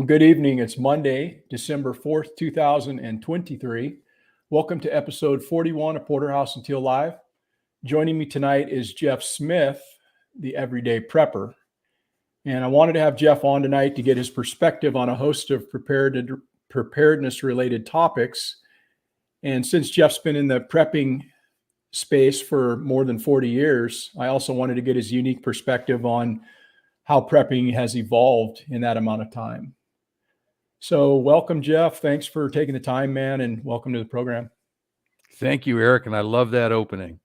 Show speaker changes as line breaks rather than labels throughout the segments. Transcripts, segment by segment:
Good evening. It's Monday, December 4th, 2023. Welcome to episode 41 of Porterhouse and Teal Live. Joining me tonight is Jeff Smith, the everyday prepper. And I wanted to have Jeff on tonight to get his perspective on a host of preparedness-related topics. And since Jeff's been in the prepping space for more than 40 years, I also wanted to get his unique perspective on how prepping has evolved in that amount of time. So welcome, Jeff. Thanks for taking the time, man, and welcome to the program.
Thank you, Eric, and I love that opening.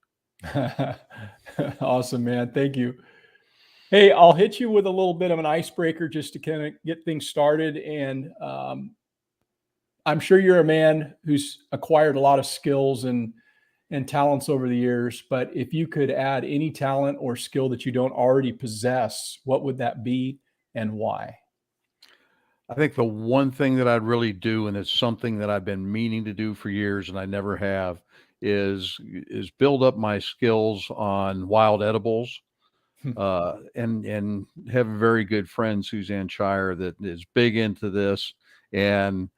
Awesome, man. Thank you. Hey, I'll hit you with a little bit of an icebreaker just to kind of get things started. And I'm sure you're a man who's acquired a lot of skills and talents over the years, but if you could add any talent or skill that you don't already possess, what would that be and why?
I think the one thing that I'd really do, and it's something that I've been meaning to do for years and I never have, is build up my skills on wild edibles. And have a very good friend, Suzanne Shire, that is big into this. And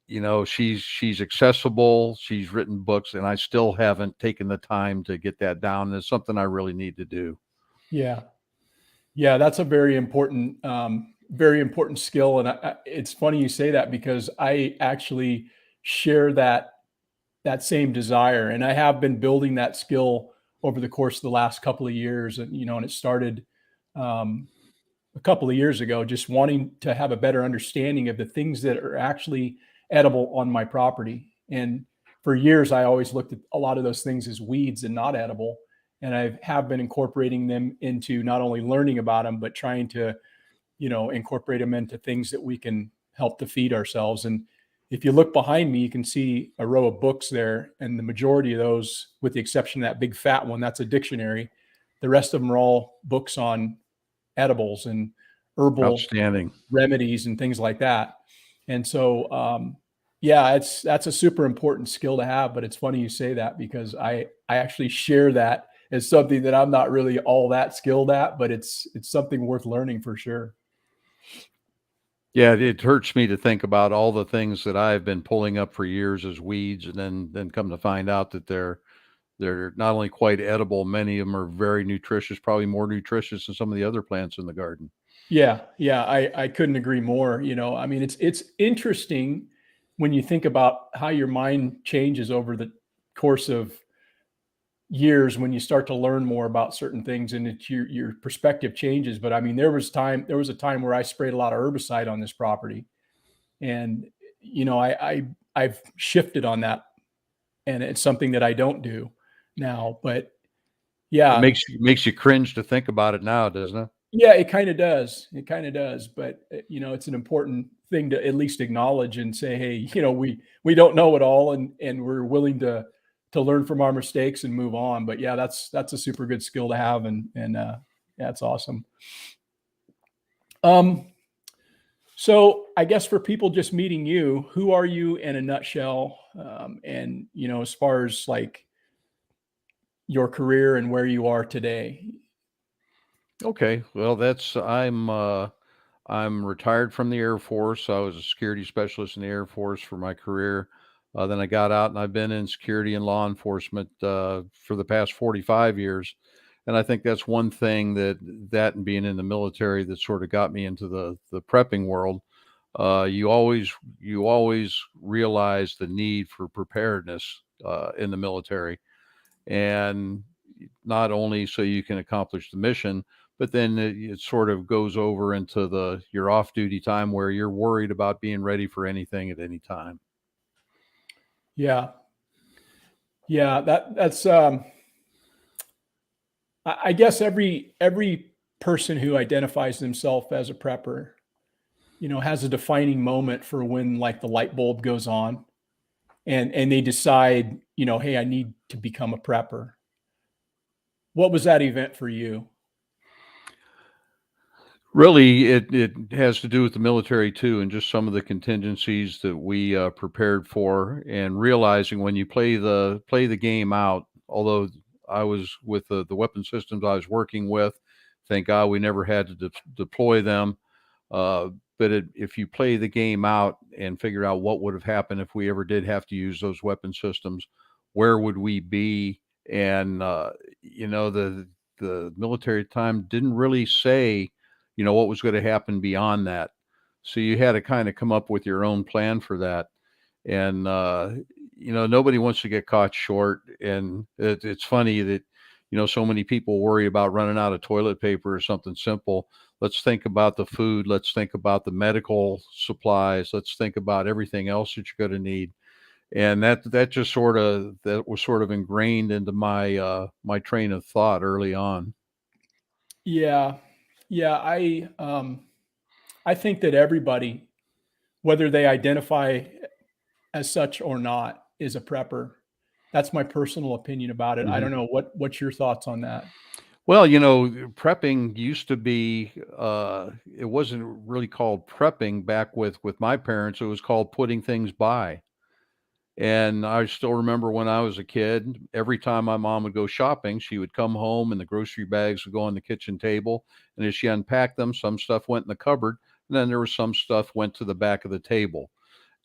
you know, she's accessible. She's written books, and I still haven't taken the time to get that down. And it's something I really need to do.
Yeah, that's a very important skill. And it's funny you say that because I actually share that same desire, and I have been building that skill over the course of the last couple of years. And and it started a couple of years ago, just wanting to have a better understanding of the things that are actually edible on my property. And for years, I always looked at a lot of those things as weeds and not edible. And I have been incorporating them into not only learning about them, but trying to, incorporate them into things that we can help to feed ourselves. And if you look behind me, you can see a row of books there. And the majority of those, with the exception of that big fat one, that's a dictionary. The rest of them are all books on edibles and herbal remedies and things like that. And so, that's a super important skill to have. But it's funny you say that because I actually share that as something that I'm not really all that skilled at, but it's something worth learning for sure.
Yeah, it hurts me to think about all the things that I've been pulling up for years as weeds, and then come to find out that they're not only quite edible, many of them are very nutritious, probably more nutritious than some of the other plants in the garden.
Yeah, I couldn't agree more. I mean, it's interesting when you think about how your mind changes over the course of years when you start to learn more about certain things, and your perspective changes. But I mean, there was a time where I sprayed a lot of herbicide on this property, and I've shifted on that, and it's something that I don't do now. But yeah,
it makes you cringe to think about it now, doesn't it?
Yeah, it kind of does. But it's an important thing to at least acknowledge and say, hey, we don't know it all, and we're willing to learn from our mistakes and move on. But yeah, that's a super good skill to have, and it's awesome. So I guess for people just meeting you, who are you in a nutshell? And as far as like your career and where you are today.
Okay, well, I'm retired from the Air Force. I was a security specialist in the Air Force for my career. Then I got out, and I've been in security and law enforcement for the past 45 years. And I think that's one thing that and being in the military that sort of got me into the prepping world. You always realize the need for preparedness in the military, and not only so you can accomplish the mission, but then it sort of goes over into your off-duty time where you're worried about being ready for anything at any time.
Yeah, that's I guess every person who identifies themselves as a prepper, has a defining moment for when like the light bulb goes on, and they decide, hey, I need to become a prepper. What was that event for you?
Really, it has to do with the military too, and just some of the contingencies that we prepared for, and realizing when you play the game out. Although I was with the weapon systems I was working with, thank God we never had to deploy them. But if you play the game out and figure out what would have happened if we ever did have to use those weapon systems, where would we be? And the military at the time didn't really say, what was going to happen beyond that. So you had to kind of come up with your own plan for that. And nobody wants to get caught short. And it's funny that so many people worry about running out of toilet paper or something simple. Let's think about the food. Let's think about the medical supplies. Let's think about everything else that you're going to need. And that was sort of ingrained into my train of thought early on.
Yeah. Yeah. I think that everybody, whether they identify as such or not, is a prepper. That's my personal opinion about it. I
Mhm.
don't know what's your thoughts on that.
Well, prepping used to be, it wasn't really called prepping back with my parents. It was called putting things by. And I still remember when I was a kid, every time my mom would go shopping, she would come home and the grocery bags would go on the kitchen table. And as she unpacked them, some stuff went in the cupboard, and then there was some stuff went to the back of the table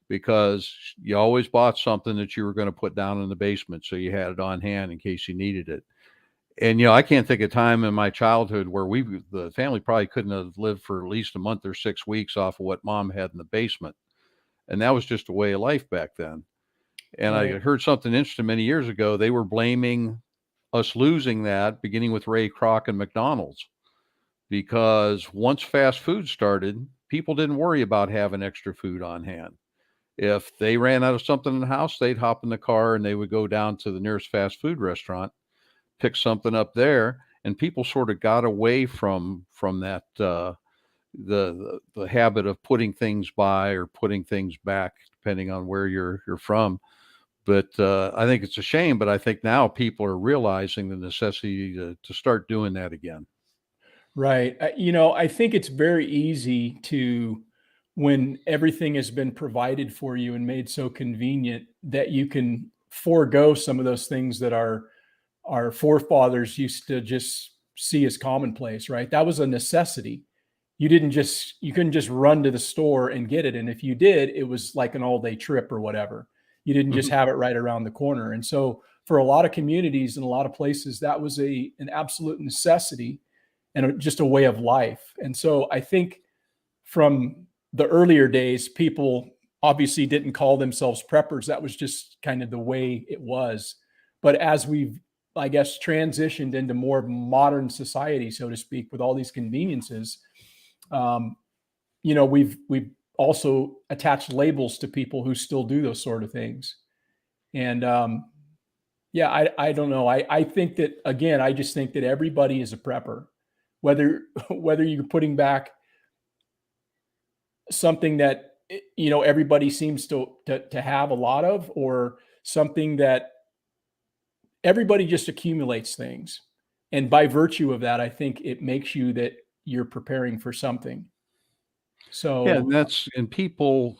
because you always bought something that you were going to put down in the basement. So you had it on hand in case you needed it. And I can't think of time in my childhood where the family probably couldn't have lived for at least a month or 6 weeks off of what mom had in the basement. And that was just a way of life back then. And I
Right.
heard something interesting many years ago. They were blaming us losing that, beginning with Ray Kroc and McDonald's, because once fast food started, people didn't worry about having extra food on hand. If they ran out of something in the house, they'd hop in the car and they would go down to the nearest fast food restaurant, pick something up there, and people sort of got away from that the habit of putting things by or putting things back, depending on where you're from. But I think it's a shame. But I think now people are realizing the necessity to start doing that again.
Right. I think it's very easy to, when everything has been provided for you and made so convenient, that you can forego some of those things that our forefathers used to just see as commonplace, right? That was a necessity. You couldn't just run to the store and get it. And if you did, it was like an all-day trip or whatever. You didn't just
Mhm.
have it right around the corner. And so for a lot of communities and a lot of places, that was an absolute necessity and just a way of life. And so I think from the earlier days, people obviously didn't call themselves preppers. That was just kind of the way it was. But as we've, I guess, transitioned into more modern society, so to speak, with all these conveniences, um, we've also attached labels to people who still do those sort of things. And yeah, I don't know. I think that, again, I just think that everybody is a prepper, whether whether you're putting back something that everybody seems to have a lot of, or something that everybody just accumulates things, and by virtue of that, I think it makes you that you're preparing for something.
Yeah,
So
and people.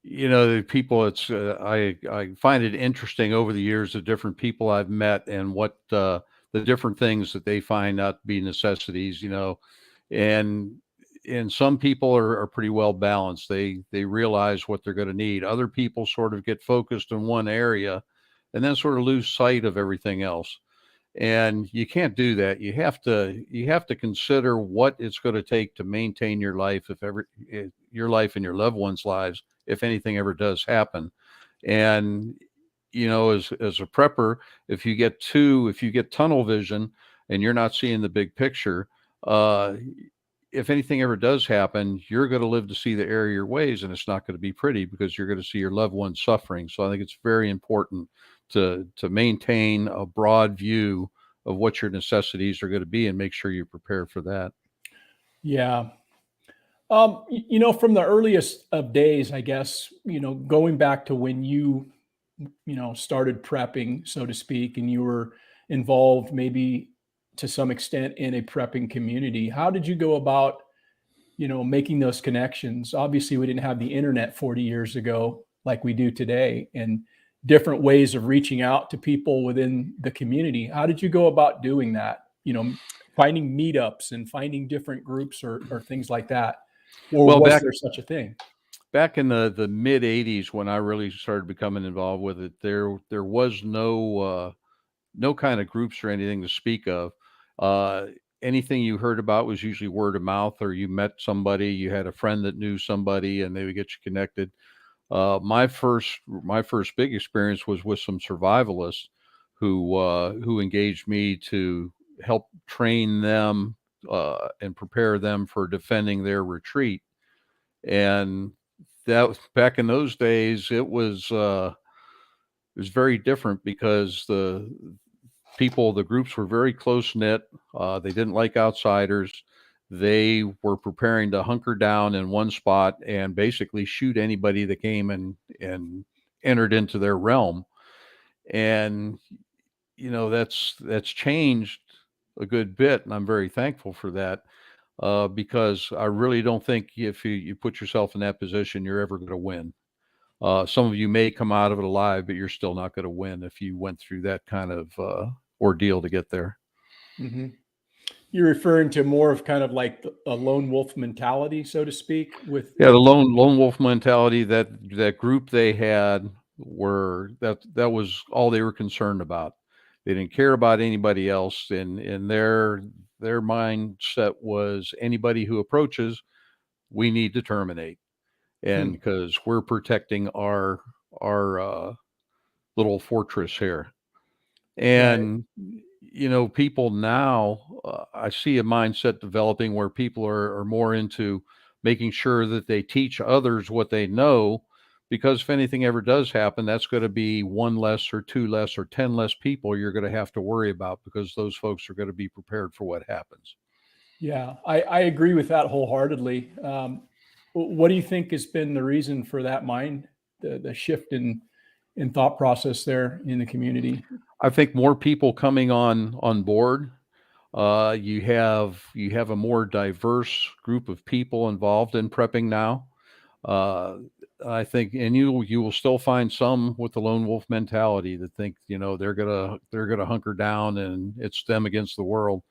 The people. It's I find it interesting over the years the different people I've met and what the different things that they find out to be necessities. And some people are pretty well balanced. They realize what they're going to need. Other people sort of get focused in one area, and then sort of lose sight of everything else. And you can't do that. You have to consider what it's going to take to maintain your life, your life and your loved ones' lives, if anything ever does happen. And as a prepper, if you get tunnel vision and you're not seeing the big picture, uh, if anything ever does happen, you're going to live to see the error of your ways, and it's not going to be pretty because you're going to see your loved ones suffering. So I think it's very important to maintain a broad view of what your necessities are going to be and make sure you prepare for that.
yeah. From the earliest of days, I guess, going back to when you started prepping, so to speak, and you were involved maybe to some extent in a prepping community, how did you go about, making those connections? Obviously, we didn't have the internet 40 years ago like we do today, and different ways of reaching out to people within the community. How did you go about doing that? Finding meetups and finding different groups or things like that. or
Well,
was
back
there such a thing?
back in the mid '80s when I really started becoming involved with it, there was no kind of groups or anything to speak of. Uh, Anything you heard about was usually word of mouth, or you met somebody, you had a friend that knew somebody, and they would get you connected. My first big experience was with some survivalists who engaged me to help train them and prepare them for defending their retreat. And that was back in those days. It was very different because the groups were very close knit. They didn't like outsiders. They were preparing to hunker down in one spot and basically shoot anybody that came and entered into their realm. And that's changed a good bit, and I'm very thankful for that. Because I really don't think if you put yourself in that position, you're ever going to win. Some of you may come out of it alive, but you're still not going to win if you went through that kind of ordeal to get there.
Hmm. You're referring to more of kind of like a lone wolf mentality, so to speak,
Yeah, the
with
lone wolf mentality, that group they had, that was all they were concerned about. They didn't care about anybody else, and their mindset was anybody who approaches, we need to terminate, and
hmm,
because we're protecting our little fortress here.
right.
And people now, I see a mindset developing where people are more into making sure that they teach others what they know, because if anything ever does happen, that's going to be one less or two less or 10 less people you're going to have to worry about, because those folks are going to be prepared for what happens.
Yeah, I agree with that wholeheartedly. What do you think has been the reason for that the shift in thought process there in the community?
I think more people coming on board. You have a more diverse group of people involved in prepping now. Uh, I think, and you will still find some with the lone wolf mentality that think they're gonna hunker down and it's them against the world.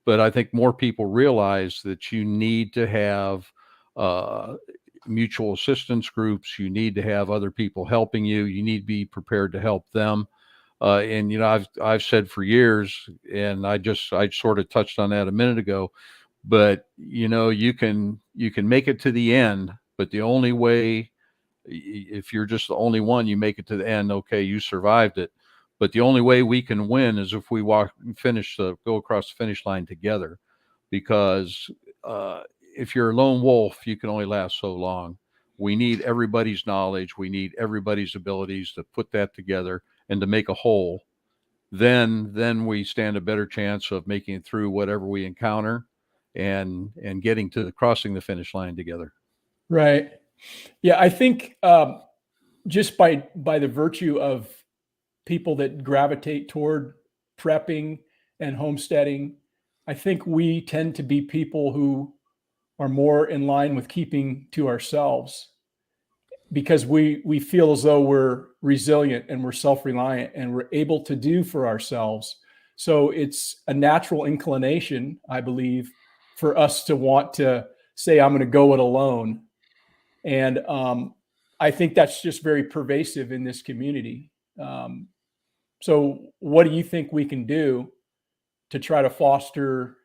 But I think more people realize that you need to have uh, mutual assistance groups. You need to have other people helping you. You need to be prepared to help them. And I've said for years, and I sort of touched on that a minute ago, but you can make it to the end, but the only way, if you're just the only one, you make it to the end, okay, you survived it. But the only way we can win is if we go across the finish line together, because if you're a lone wolf, you can only last so long. We need everybody's knowledge. We need everybody's abilities to put that together and to make a whole. Then we stand a better chance of making it through whatever we encounter, and getting to crossing the finish line together.
Right. Yeah, I think just by the virtue of people that gravitate toward prepping and homesteading, I think we tend to be people who are more in line with keeping to ourselves because we feel as though we're resilient and we're self-reliant and we're able to do for ourselves. So it's a natural inclination, I believe, for us to want to say, I'm going to go it alone. And I think that's just very pervasive in this community. So what do you think we can do to try to foster,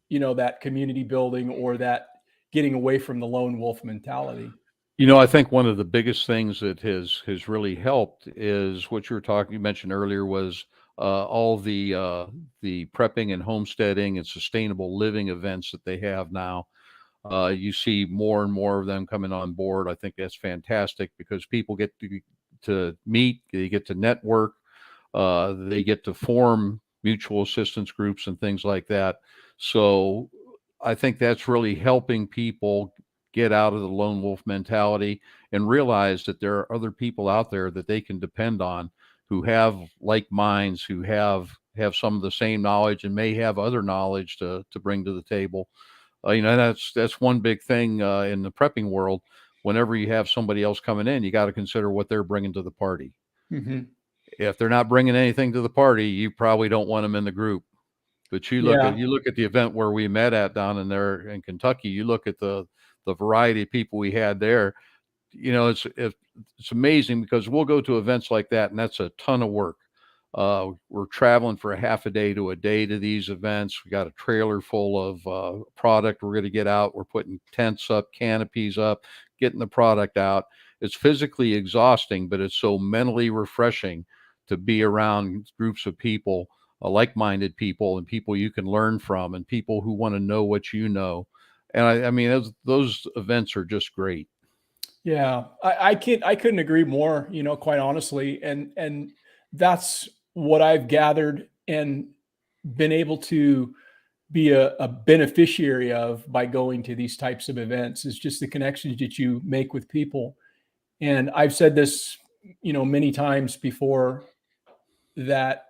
that community building or that getting away from the lone wolf mentality?
I think one of the biggest things that has really helped is what you mentioned earlier, was all the prepping and homesteading and sustainable living events that they have now. You see more and more of them coming on board. I think that's fantastic, because people get to meet, they get to network, they get to form mutual assistance groups and things like that. So I think that's really helping people get out of the lone wolf mentality and realize that there are other people out there that they can depend on, who have like minds, who have some of the same knowledge and may have other knowledge to bring to the table. That's one big thing in the prepping world. Whenever you have somebody else coming in, you got to consider what they're bringing to the party.
Mm-hmm.
If they're not bringing anything to the party, you probably don't want them in the group. But you look at
Yeah.
you look at the event where we met at down in there in Kentucky. You look at the variety of people we had there. It's amazing because we'll go to events like that, and that's a ton of work. We're traveling for a half a day to a day to these events. We got a trailer full of product we're going to get out. We're putting tents up, canopies up, getting the product out. It's physically exhausting, but it's so mentally refreshing to be around groups of people, like-minded people, and people you can learn from, and people who want to know what you know. And I mean, those events are just great.
Yeah, I couldn't agree more, quite honestly. And that's what I've gathered and been able to be a beneficiary of by going to these types of events, is just the connections that you make with people. And I've said this, many times before, that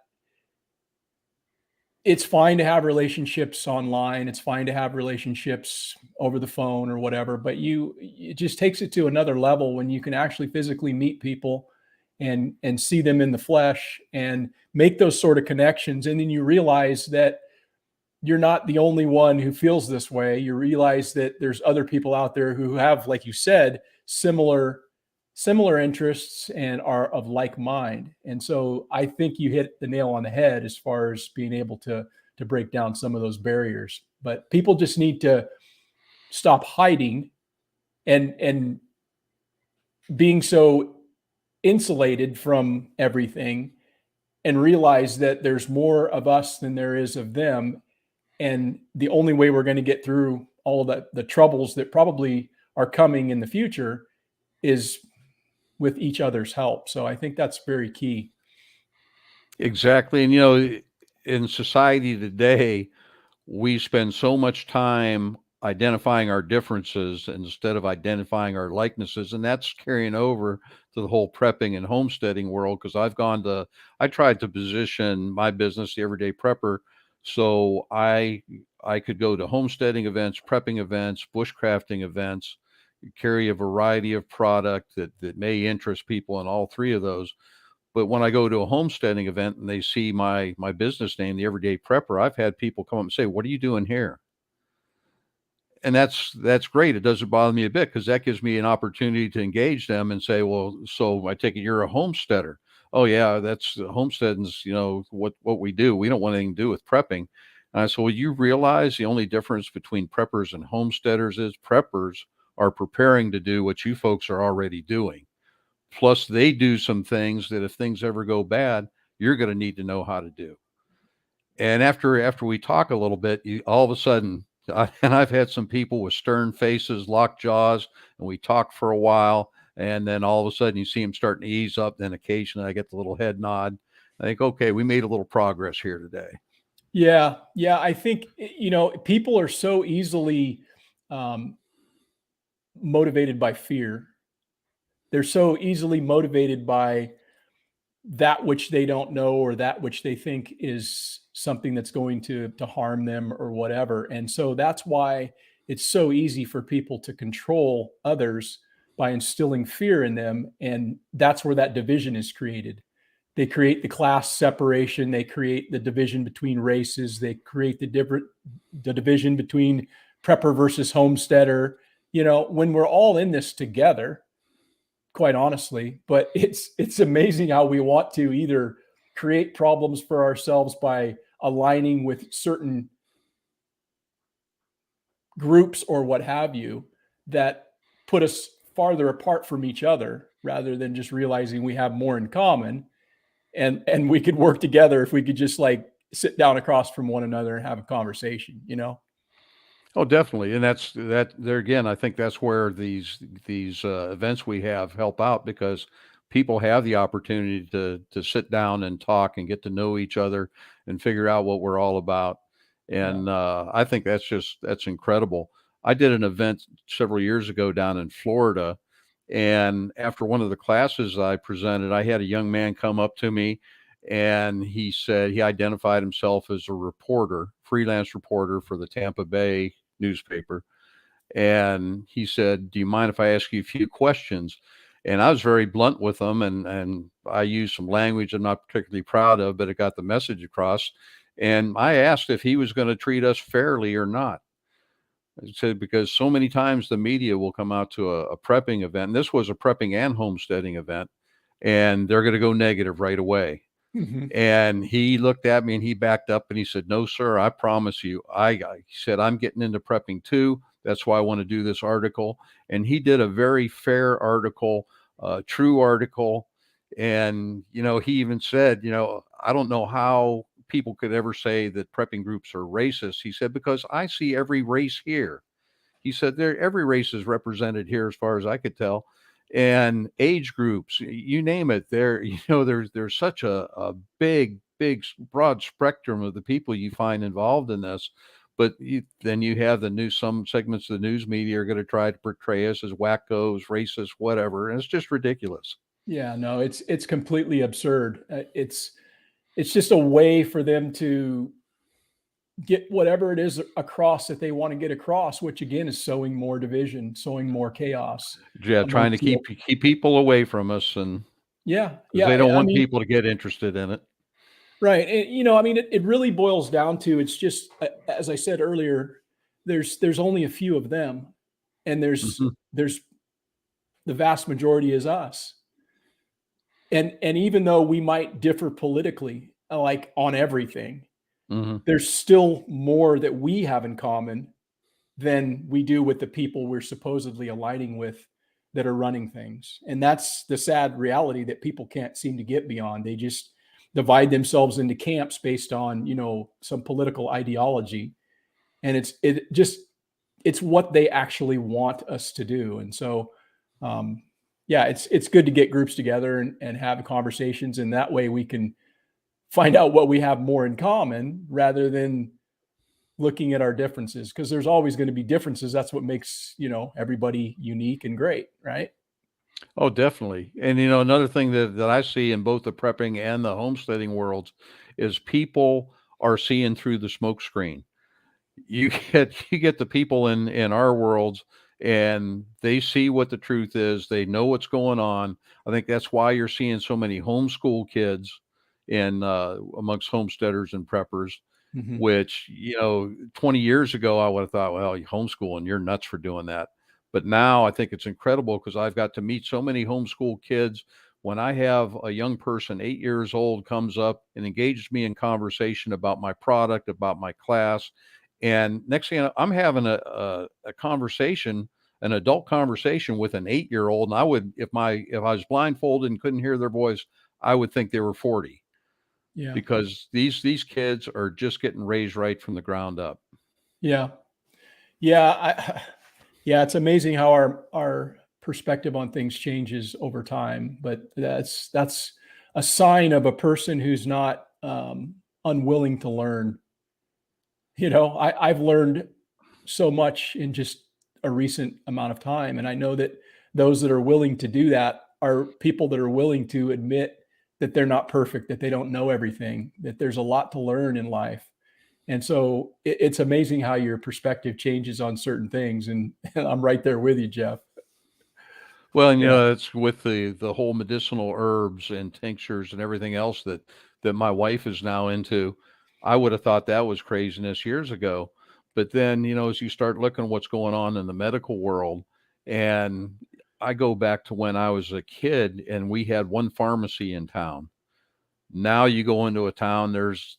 it's fine to have relationships online. It's fine to have relationships over the phone or whatever, but it just takes it to another level when you can actually physically meet people and see them in the flesh and make those sort of connections. And then you realize that you're not the only one who feels this way. You realize that there's other people out there who have, like you said, similar interests and are of like mind. And so I think you hit the nail on the head as far as being able to break down some of those barriers. But people just need to stop hiding and being so insulated from everything, and realize that there's more of us than there is of them. And the only way we're going to get through all of the troubles that probably are coming in the future is with each other's help. So I think that's very key.
Exactly. And, in society today, we spend so much time identifying our differences instead of identifying our likenesses. And that's carrying over to the whole prepping and homesteading world. Because I tried to position my business, the Everyday Prepper, so I could go to homesteading events, prepping events, bushcrafting events, carry a variety of product that may interest people in all three of those. But when I go to a homesteading event and they see my business name, the Everyday Prepper, I've had people come up and say, "What are you doing here?" And that's great. It doesn't bother me a bit because that gives me an opportunity to engage them and say, "Well, so I take it you're a homesteader." "Oh yeah, that's homesteading's, what we do. We don't want anything to do with prepping." And I said, "Well, you realize the only difference between preppers and homesteaders is preppers are preparing to do what you folks are already doing. Plus, they do some things that if things ever go bad, you're going to need to know how to do." And after we talk a little bit, all of a sudden, and I've had some people with stern faces, locked jaws, and we talk for a while, and then all of a sudden you see them starting to ease up. Then occasionally I get the little head nod. I think, okay, we made a little progress here today.
Yeah. Yeah. I think, people are so easily um, motivated by fear. They're so easily motivated by that which they don't know, or that which they think is something that's going to harm them or whatever. And so that's why it's so easy for people to control others by instilling fear in them. And that's where that division is created. They create the class separation, they create the division between races, they create the division between prepper versus homesteader. When we're all in this together, quite honestly. But it's amazing how we want to either create problems for ourselves by aligning with certain groups or what have you, that put us farther apart from each other, rather than just realizing we have more in common, and we could work together if we could just like sit down across from one another and have a conversation.
Oh, definitely. And that there again, I think that's where these events we have help out because people have the opportunity to sit down and talk and get to know each other and figure out what we're all about.
Yeah.
And I think that's incredible. I did an event several years ago down in Florida, and after one of the classes I presented, I had a young man come up to me and he said he identified himself as a reporter, freelance reporter for the Tampa Bay newspaper. And he said, "Do you mind if I ask you a few questions?" And I was very blunt with him, and I used some language I'm not particularly proud of, but it got the message across. And I asked if he was going to treat us fairly or not. I said, because so many times the media will come out to a prepping event. And this was a prepping and homesteading event, and they're going to go negative right away.
Mhm.
And he looked at me and he backed up and he said, "No, sir, I promise you." He said, "I'm getting into prepping too. That's why I want to do this article." And he did a very fair article, true article. And, he even said, "I don't know how people could ever say that prepping groups are racist." He said, "Because I see every race here." He said, "There, every race is represented here, as far as I could tell, and age groups, you name it. There, there's such a big, broad spectrum of the people you find involved in this." But then you have some segments of the news media are going to try to portray us as wackos, racist, whatever, and it's just ridiculous.
Yeah, no, it's completely absurd. It's just a way for them to get whatever it is across that they want to get across, which again is sowing more division, sowing more chaos
Yeah, trying to
amongst the.
keep people away from us, and
Yeah,
because they
yeah.
don't
I
want
mean,
people to get interested in it.
right. I mean, it really boils down to it's just as I said earlier, there's only a few of them, and
Hmm.
there's the vast majority is us. And even though we might differ politically, like on everything,
Hmm.
there's still more that we have in common than we do with the people we're supposedly aligning with that are running things. And that's the sad reality that people can't seem to get beyond. They just divide themselves into camps based on, some political ideology. And it's what they actually want us to do. And so, um, yeah, it's good to get groups together and have conversations. And that way we can find out what we have more in common rather than looking at our differences, because there's always going to be differences. That's what makes, everybody unique and great, right?
Oh, definitely. And another thing that I see in both the prepping and the homesteading worlds is people are seeing through the smoke screen. You get the people in our worlds, and they see what the truth is. They know what's going on. I think that's why you're seeing so many homeschool kids in amongst homesteaders and preppers,
Hmm.
which 20 years ago I would have thought, well, you homeschooling, you're nuts for doing that. But now I think it's incredible because I've got to meet so many homeschool kids. When I have a young person 8 years old comes up and engages me in conversation about my product, about my class, and next thing I know, I'm having a conversation, an adult conversation with an 8-year old, and I would, if I was blindfolded and couldn't hear their voice, I would think they were 40,
Yeah.
because these kids are just getting raised right from the ground up.
Yeah. Yeah. Yeah. It's amazing how our perspective on things changes over time, but that's a sign of a person who's not unwilling to learn. I've learned so much in just a recent amount of time. And I know that those that are willing to do that are people that are willing to admit that they're not perfect, that they don't know everything, that there's a lot to learn in life. And so it's amazing how your perspective changes on certain things. And I'm right there with you, Jeff.
Well, and
Yeah.
it's with the whole medicinal herbs and tinctures and everything else that my wife is now into. I would have thought that was craziness years ago. But then, as you start looking at what's going on in the medical world, and I go back to when I was a kid and we had one pharmacy in town. Now you go into a town, there's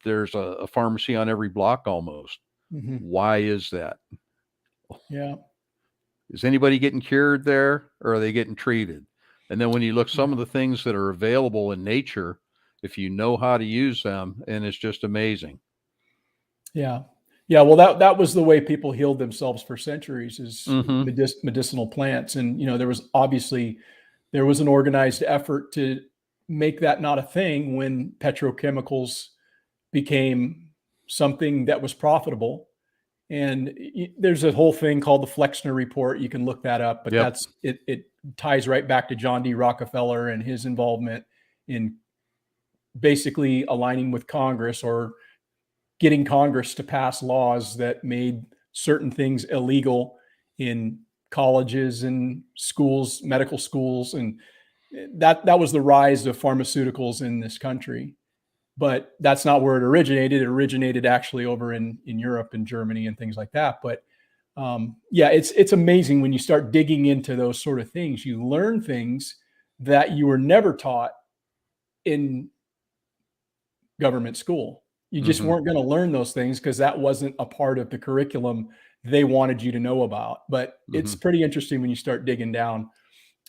a pharmacy on every block almost.
Hmm.
Why is that?
Yeah.
Is anybody getting cured there, or are they getting treated? And then when you look some
Yeah.
of the things that are available in nature, if you know how to use them, and it's just amazing.
Yeah. Yeah. Well, that was the way people healed themselves for centuries is
Hmm.
medicinal plants. And, there was an organized effort to make that not a thing when petrochemicals became something that was profitable. And there's a whole thing called the Flexner Report. You can look that up, but
Yep.
it ties right back to John D. Rockefeller and his involvement in basically aligning with Congress or getting Congress to pass laws that made certain things illegal in colleges and schools, medical schools, and that was the rise of pharmaceuticals in this country. But that's not where it originated. It originated actually over in Europe and Germany and things like that. But Yeah, it's amazing when you start digging into those sort of things. You learn things that you were never taught in government school. You just
Hmm.
weren't going to learn those things because that wasn't a part of the curriculum they wanted you to know about. But it's
Hmm.
pretty interesting when you start digging down.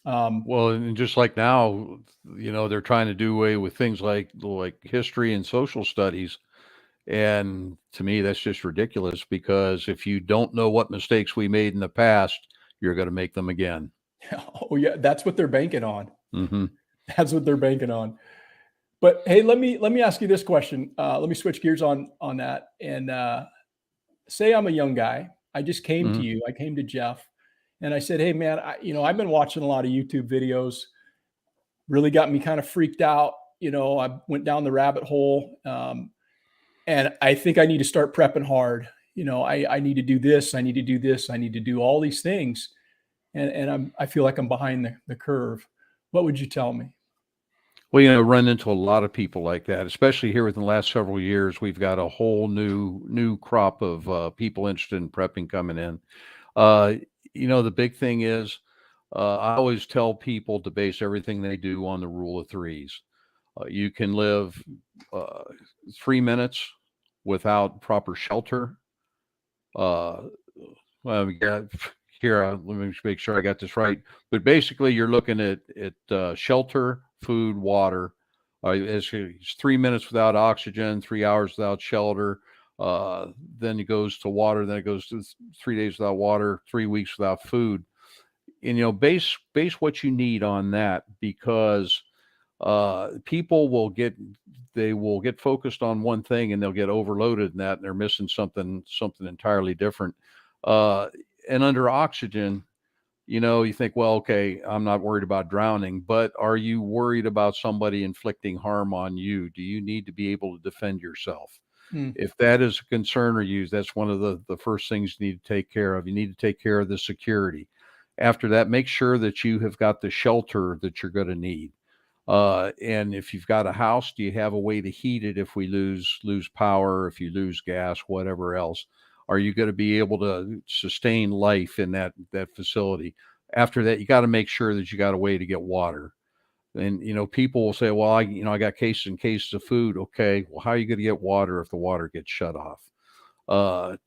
Um,
Well, and just like now, they're trying to do away with things like history and social studies. And to me, that's just ridiculous because if you don't know what mistakes we made in the past, you're going to make them again.
oh yeah, that's what they're banking on.
Hmm.
That's what they're banking on. But hey, let me ask you this question. Let me switch gears on that. And say I'm a young guy. I just came to
Hmm.
you. I came to Jeff, and I said, "Hey, man, I've been watching a lot of YouTube videos. Really got me kind of freaked out. I went down the rabbit hole, and I think I need to start prepping hard. I need to do this. I need to do this. I need to do all these things, and I feel like I'm behind the curve. What would you tell me?"
Well, run into a lot of people like that, especially here within the last several years. We've got a whole new crop of people interested in prepping coming in. Uh, the big thing is, I always tell people to base everything they do on the rule of threes. You can live uh, 3 minutes without proper shelter. Uh, well, yeah, here, let me just make sure I got this right. But basically, you're looking at shelter, food, water. It's 3 minutes without oxygen, 3 hours without shelter. Uh, then it goes to water. Then it goes to 3 days without water, 3 weeks without food. And base what you need on that because people will get focused on one thing and they'll get overloaded in that and they're missing something entirely different. Uh, and under oxygen, you think, well, okay, I'm not worried about drowning, but are you worried about somebody inflicting harm on you? Do you need to be able to defend yourself?
Hmm.
If that is a concern or you, that's one of the first things you need to take care of. You need to take care of the security. After that, make sure that you have got the shelter that you're going to need. And if you've got a house, do you have a way to heat it if we lose power, if you lose gas, whatever else? Are you going to be able to sustain life in that facility? After that, you got to make sure that you got a way to get water. And people will say, "Well, I got cases and cases of food." Okay, well, how are you going to get water if the water gets shut off?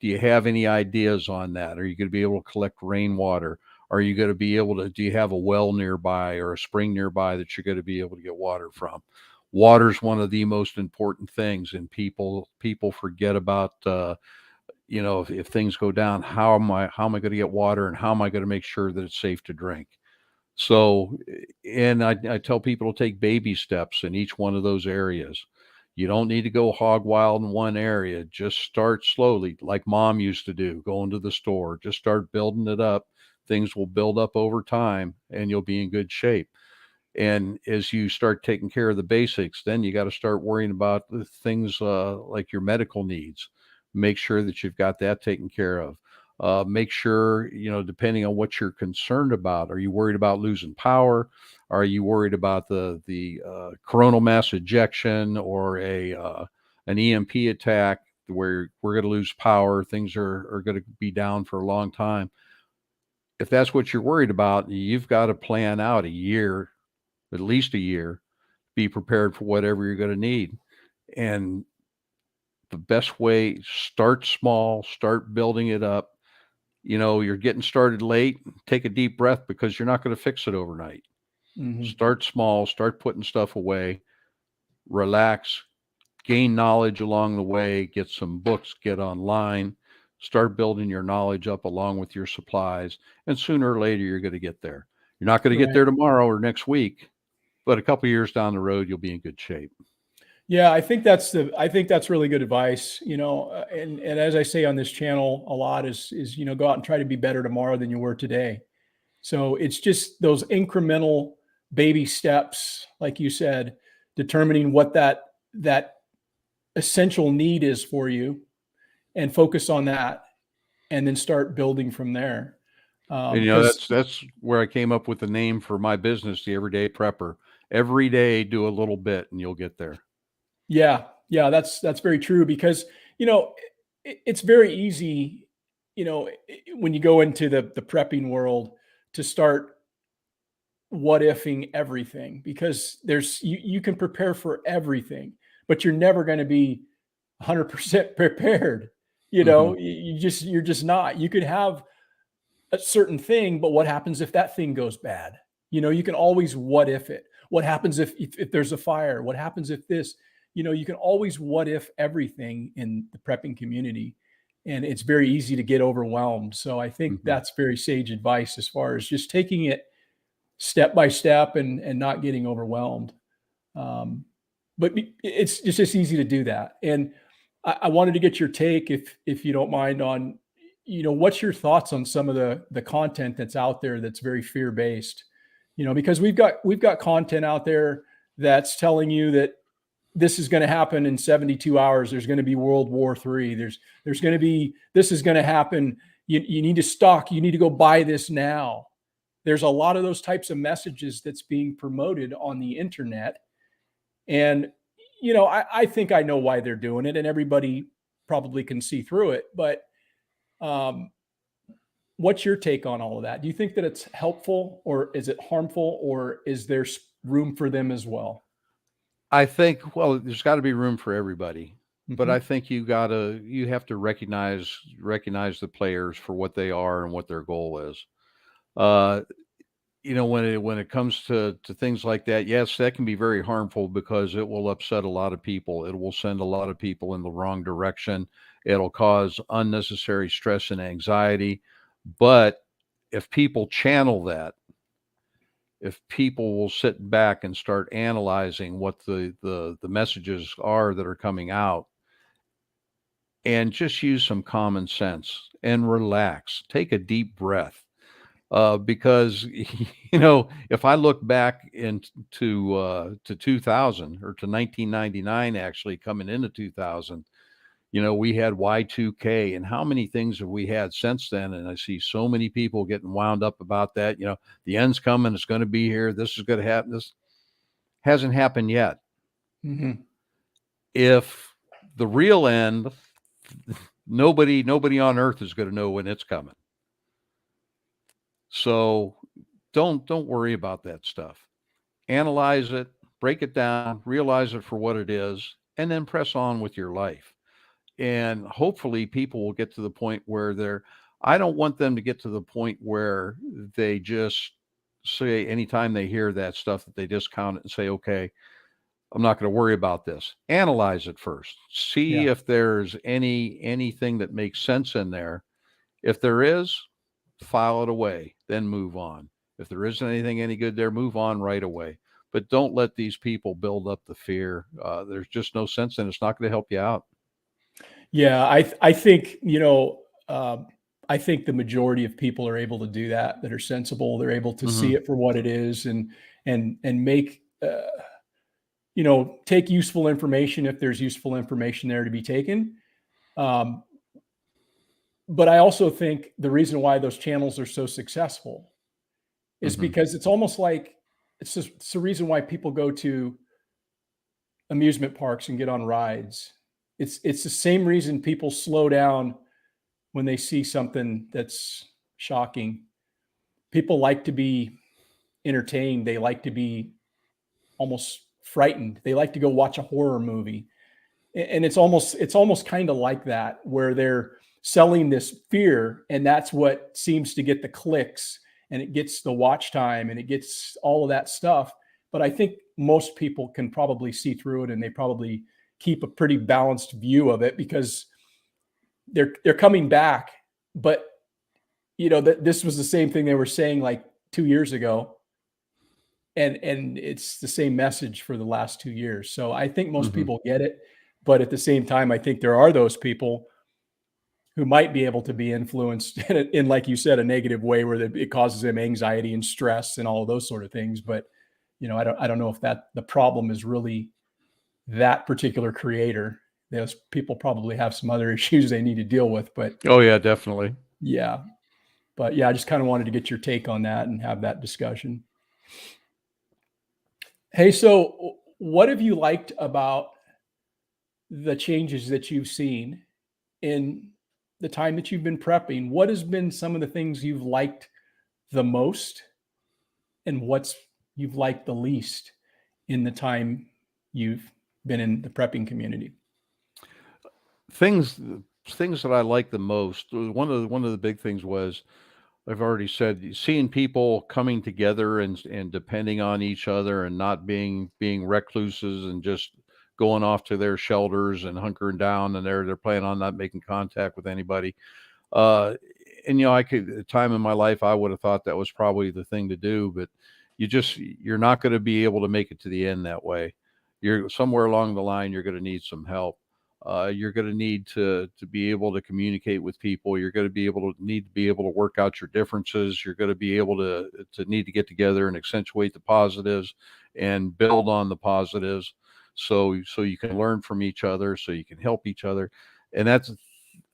Do you have any ideas on that? Are you going to be able to collect rainwater? Are you going to be able to, do you have a well nearby or a spring nearby that you're going to be able to get water from? Water is one of the most important things, and people forget about, if things go down, how am I going to get water and how am I going to make sure that it's safe to drink? So, and I tell people to take baby steps in each one of those areas. You don't need to go hog wild in one area. Just start slowly, like mom used to do, going to the store. Just start building it up. Things will build up over time and you'll be in good shape. And as you start taking care of the basics, then you got to start worrying about the things like your medical needs. Make sure that you've got that taken care of. Make sure, depending on what you're concerned about, are you worried about losing power? Are you worried about the coronal mass ejection or an EMP attack where we're going to lose power? Things are going to be down for a long time. If that's what you're worried about, you've got to plan out a year, at least a year, be prepared for whatever you're going to need. And the best way, start small, start building it up. You're getting started late, take a deep breath because you're not going to fix it overnight.
Hmm.
Start small, start putting stuff away, relax, gain knowledge along the way, get some books, get online, start building your knowledge up along with your supplies. And sooner or later, you're going to get there. You're not going to get
Right.
there tomorrow or next week, but a couple of years down the road, you'll be in good shape.
Yeah, I think that's really good advice. And as I say on this channel a lot is go out and try to be better tomorrow than you were today. So it's just those incremental baby steps, like you said, determining what that essential need is for you, and focus on that, and then start building from there.
And
Because
that's where I came up with the name for my business, the Everyday Prepper. Every day, do a little bit, and you'll get there.
yeah, yeah, that's very true. Because it's very easy. when you go into the prepping world, to start what ifing everything, because you can prepare for everything, but you're never going to be 100% prepared.
Hmm.
You're just not. You could have a certain thing, but what happens if that thing goes bad? You can always what if it. What happens if there's a fire? What happens if this? You can always what if everything in the prepping community, and it's very easy to get overwhelmed. So I think
Hmm.
that's very sage advice as far as just taking it step by step and not getting overwhelmed. Um, but it's just easy to do that. And I wanted to get your take, if you don't mind, on what's your thoughts on some of the content that's out there that's very fear based. Because we've got content out there that's telling you that this is going to happen in 72 hours. There's going to be World War III. There's going to be, this is going to happen. You need to stock. You need to go buy this now. There's a lot of those types of messages that's being promoted on the internet. And, I think I know why they're doing it, and everybody probably can see through it. But um, what's your take on all of that? Do you think that it's helpful, or is it harmful, or is there room for them as well?
I think, well, there's got to be room for everybody, but I
Hmm.
think you have to recognize the players for what they are and what their goal is. Uh, when it comes to things like that, yes, that can be very harmful because it will upset a lot of people. It will send a lot of people in the wrong direction. It'll cause unnecessary stress and anxiety. But if people channel that, if people will sit back and start analyzing what the messages are that are coming out, and just use some common sense and relax, take a deep breath, because if I look back to 2000, or to 1999, actually coming into 2000, we had Y2K, and how many things have we had since then? And I see so many people getting wound up about that. The end's coming, it's going to be here, this is going to happen. This hasn't happened yet.
Hmm.
If the real end, nobody on earth is going to know when it's coming. So don't worry about that stuff. Analyze it, break it down, realize it for what it is, and then press on with your life. And hopefully people will get to the point where I don't want them to get to the point where they just say, anytime they hear that stuff, that they discount it and say, okay, I'm not going to worry about this. Analyze it first. See
Yeah.
if there's anything that makes sense in there. If there is, file it away, then move on. If there isn't anything any good there, move on right away. But don't let these people build up the fear. There's just no sense, and it's not going to help you out.
Yeah. I think, I think the majority of people are able to do that, that are sensible. They're able to see
Hmm.
it for what it is, and make, take useful information if there's useful information there to be taken. Um, but I also think the reason why those channels are so successful is
Hmm.
because it's almost like it's the reason why people go to amusement parks and get on rides. It's the same reason people slow down when they see something that's shocking. People like to be entertained. They like to be almost frightened. They like to go watch a horror movie. And it's almost kind of like that, where they're selling this fear, and that's what seems to get the clicks, and it gets the watch time, and it gets all of that stuff. But I think most people can probably see through it, and they probably keep a pretty balanced view of it, because they're coming back. But that this was the same thing they were saying like 2 years ago, and it's the same message for the last 2 years. So I think most
Hmm.
people get it, but at the same time, I think there are those people who might be able to be influenced in, like you said, a negative way, where it causes them anxiety and stress and all of those sort of things. But I don't know if that the problem is really that particular creator. Those people probably have some other issues they need to deal with. But
Oh yeah, definitely.
yeah, but yeah, I just kind of wanted to get your take on that and have that discussion. Hey, so what have you liked about the changes that you've seen in the time that you've been prepping, what has been some of the things you've liked the most, and what's you've liked the least in the time you've been in the prepping community?
Things things that I like the most, one of the big things was, I've already said, seeing people coming together and depending on each other and not being recluses and just going off to their shelters and hunkering down, and they're planning on not making contact with anybody. Uh, and I could, at a time in my life, I would have thought that was probably the thing to do, but you're not going to be able to make it to the end that way. You're somewhere along the line, you're going to need some help. You're going to need to be able to communicate with people. You're going to need to be able to work out your differences. You're going to be able to need to get together and accentuate the positives and build on the positives, so you can learn from each other, so you can help each other. And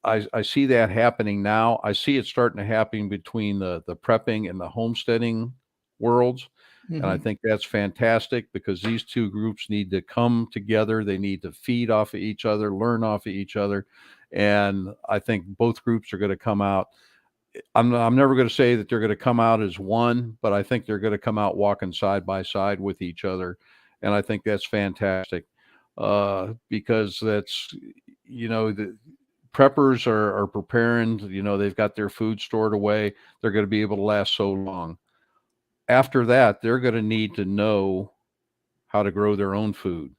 I see that happening now. I see it starting to happen between the prepping and the homesteading worlds. And I
Mhm.
think that's fantastic, because these two groups need to come together. They need to feed off of each other, learn off of each other. And I think both groups are going to come out. I'm never going to say that they're going to come out as one, but I think they're going to come out walking side by side with each other. And I think that's fantastic, because the preppers are preparing, they've got their food stored away. They're going to be able to last so long. After that, they're going to need to know how to grow their own food.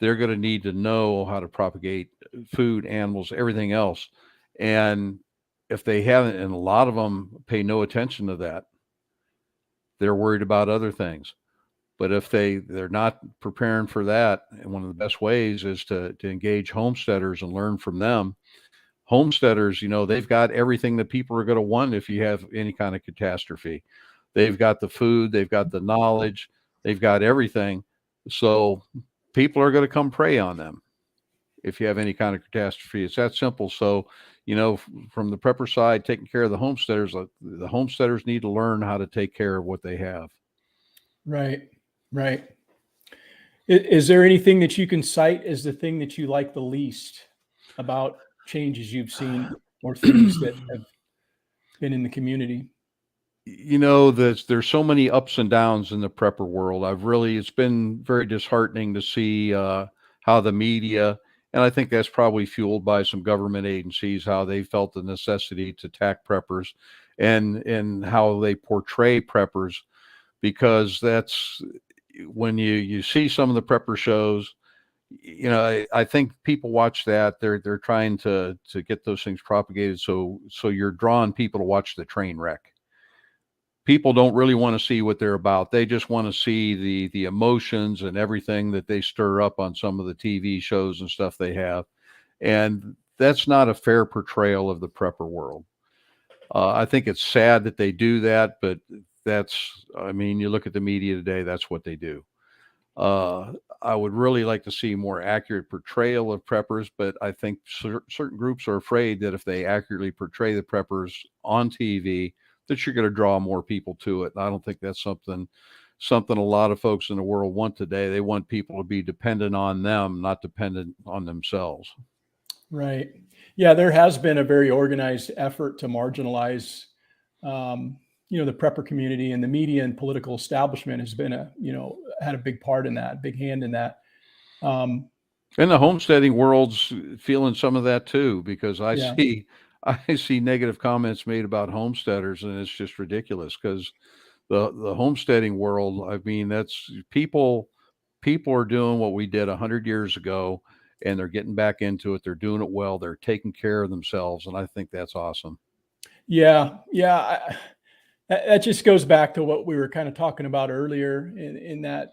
They're going to need to know how to propagate food, animals, everything else. And if they haven't, and a lot of them pay no attention to that, they're worried about other things. But if they're not preparing for that, and one of the best ways is to engage homesteaders and learn from them. Homesteaders, they've got everything that people are going to want if you have any kind of catastrophe. They've got the food, they've got the knowledge, they've got everything. So people are going to come prey on them if you have any kind of catastrophe. It's that simple. So, from the prepper side, taking care of the homesteaders need to learn how to take care of what they have.
Right, right. Is there anything that you can cite as the thing that you like the least about changes you've seen, or things that have been in the community?
There's so many ups and downs in the prepper world. It's been very disheartening to see how the media, and I think that's probably fueled by some government agencies, how they felt the necessity to attack preppers, and how they portray preppers, because that's when you see some of the prepper shows. I think people watch that, they're trying to get those things propagated, so you're drawing people to watch the train wreck. People don't really want to see what they're about. They just want to see the emotions and everything that they stir up on some of the TV shows and stuff they have. And that's not a fair portrayal of the prepper world. I think it's sad that they do that, but you look at the media today, that's what they do. Uh, I would really like to see more accurate portrayal of preppers, but I think certain groups are afraid that if they accurately portray the preppers on TV, that you're going to draw more people to it. And I don't think that's something a lot of folks in the world want today. They want people to be dependent on them, not dependent on themselves.
Right. Yeah, there has been a very organized effort to marginalize, um, the prepper community, and the media and political establishment has been had a big part in that, big hand in that. Um,
And the homesteading world's feeling some of that too, because I
yeah,
see I see negative comments made about homesteaders, and it's just ridiculous, because the homesteading world, that's people are doing what we did 100 years ago, and they're getting back into it. They're doing it well. They're taking care of themselves, and I think that's awesome.
yeah. That just goes back to what we were kind of talking about earlier, in that,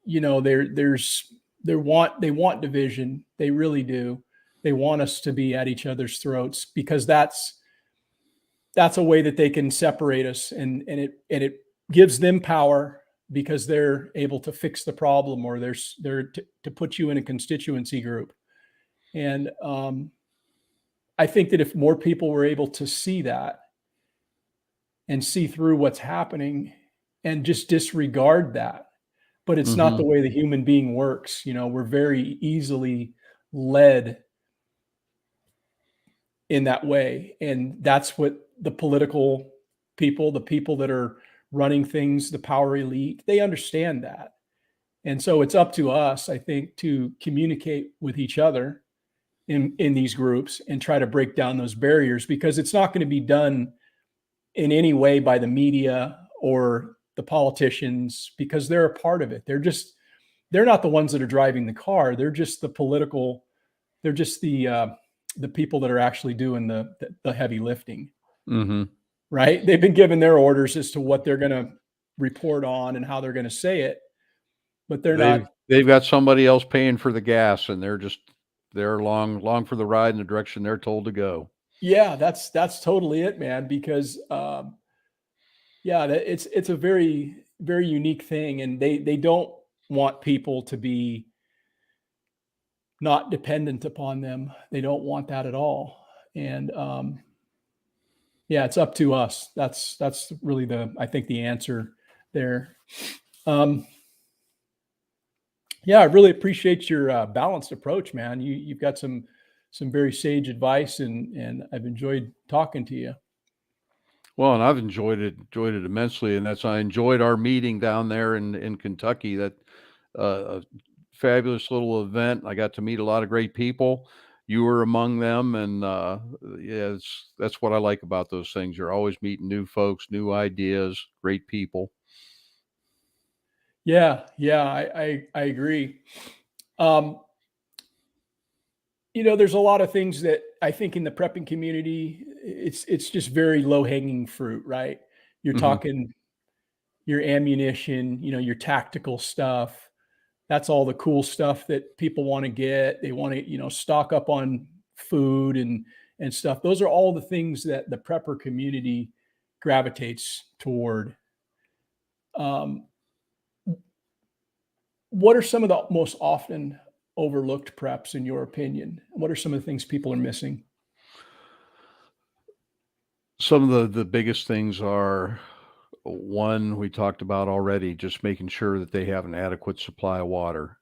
they want division. They really do. They want us to be at each other's throats, because that's a way that they can separate us, and it gives them power, because they're able to fix the problem, or they're to put you in a constituency group. And I think that if more people were able to see that, and see through what's happening, and just disregard that. But it's not the
Hmm.
way the human being works. We're very easily led in that way. And that's what the political people, the people that are running things, the power elite, they understand that. And so it's up to us, I think, to communicate with each other in these groups and try to break down those barriers, because it's not going to be done in any way by the media or the politicians, because they're a part of it. They're not the ones that are driving the car. They're just the political, they're just the people that are actually doing the heavy lifting,
Mm-hmm.
right? They've been given their orders as to what they're going to report on and how they're going to say it, but they're
They've
not.
they've got somebody else paying for the gas, and they're along for the ride in the direction they're told to go.
Yeah, that's totally it, man. Because yeah, it's a very very unique thing, and they don't want people to be not dependent upon them. They don't want that at all. And yeah, it's up to us. That's really I think the answer there. Um, yeah, I really appreciate your balanced approach, man. You've got some very sage advice, and I've enjoyed talking to you.
Well, and I've enjoyed it immensely, and I enjoyed our meeting down there in Kentucky. That a fabulous little event. I got to meet a lot of great people. You were among them, and yeah, that's what I like about those things. You're always meeting new folks, new ideas, great people.
Yeah, yeah, I agree. Um, there's a lot of things that I think in the prepping community, it's just very low hanging fruit, right? You're
Hmm.
talking your ammunition, your tactical stuff. That's all the cool stuff that people want to get. They want to, stock up on food and stuff. Those are all the things that the prepper community gravitates toward. Um, what are some of the most often overlooked preps in your opinion? What are some of the things people are missing?
Some of the biggest things are, one we talked about already, just making sure that they have an adequate supply of water,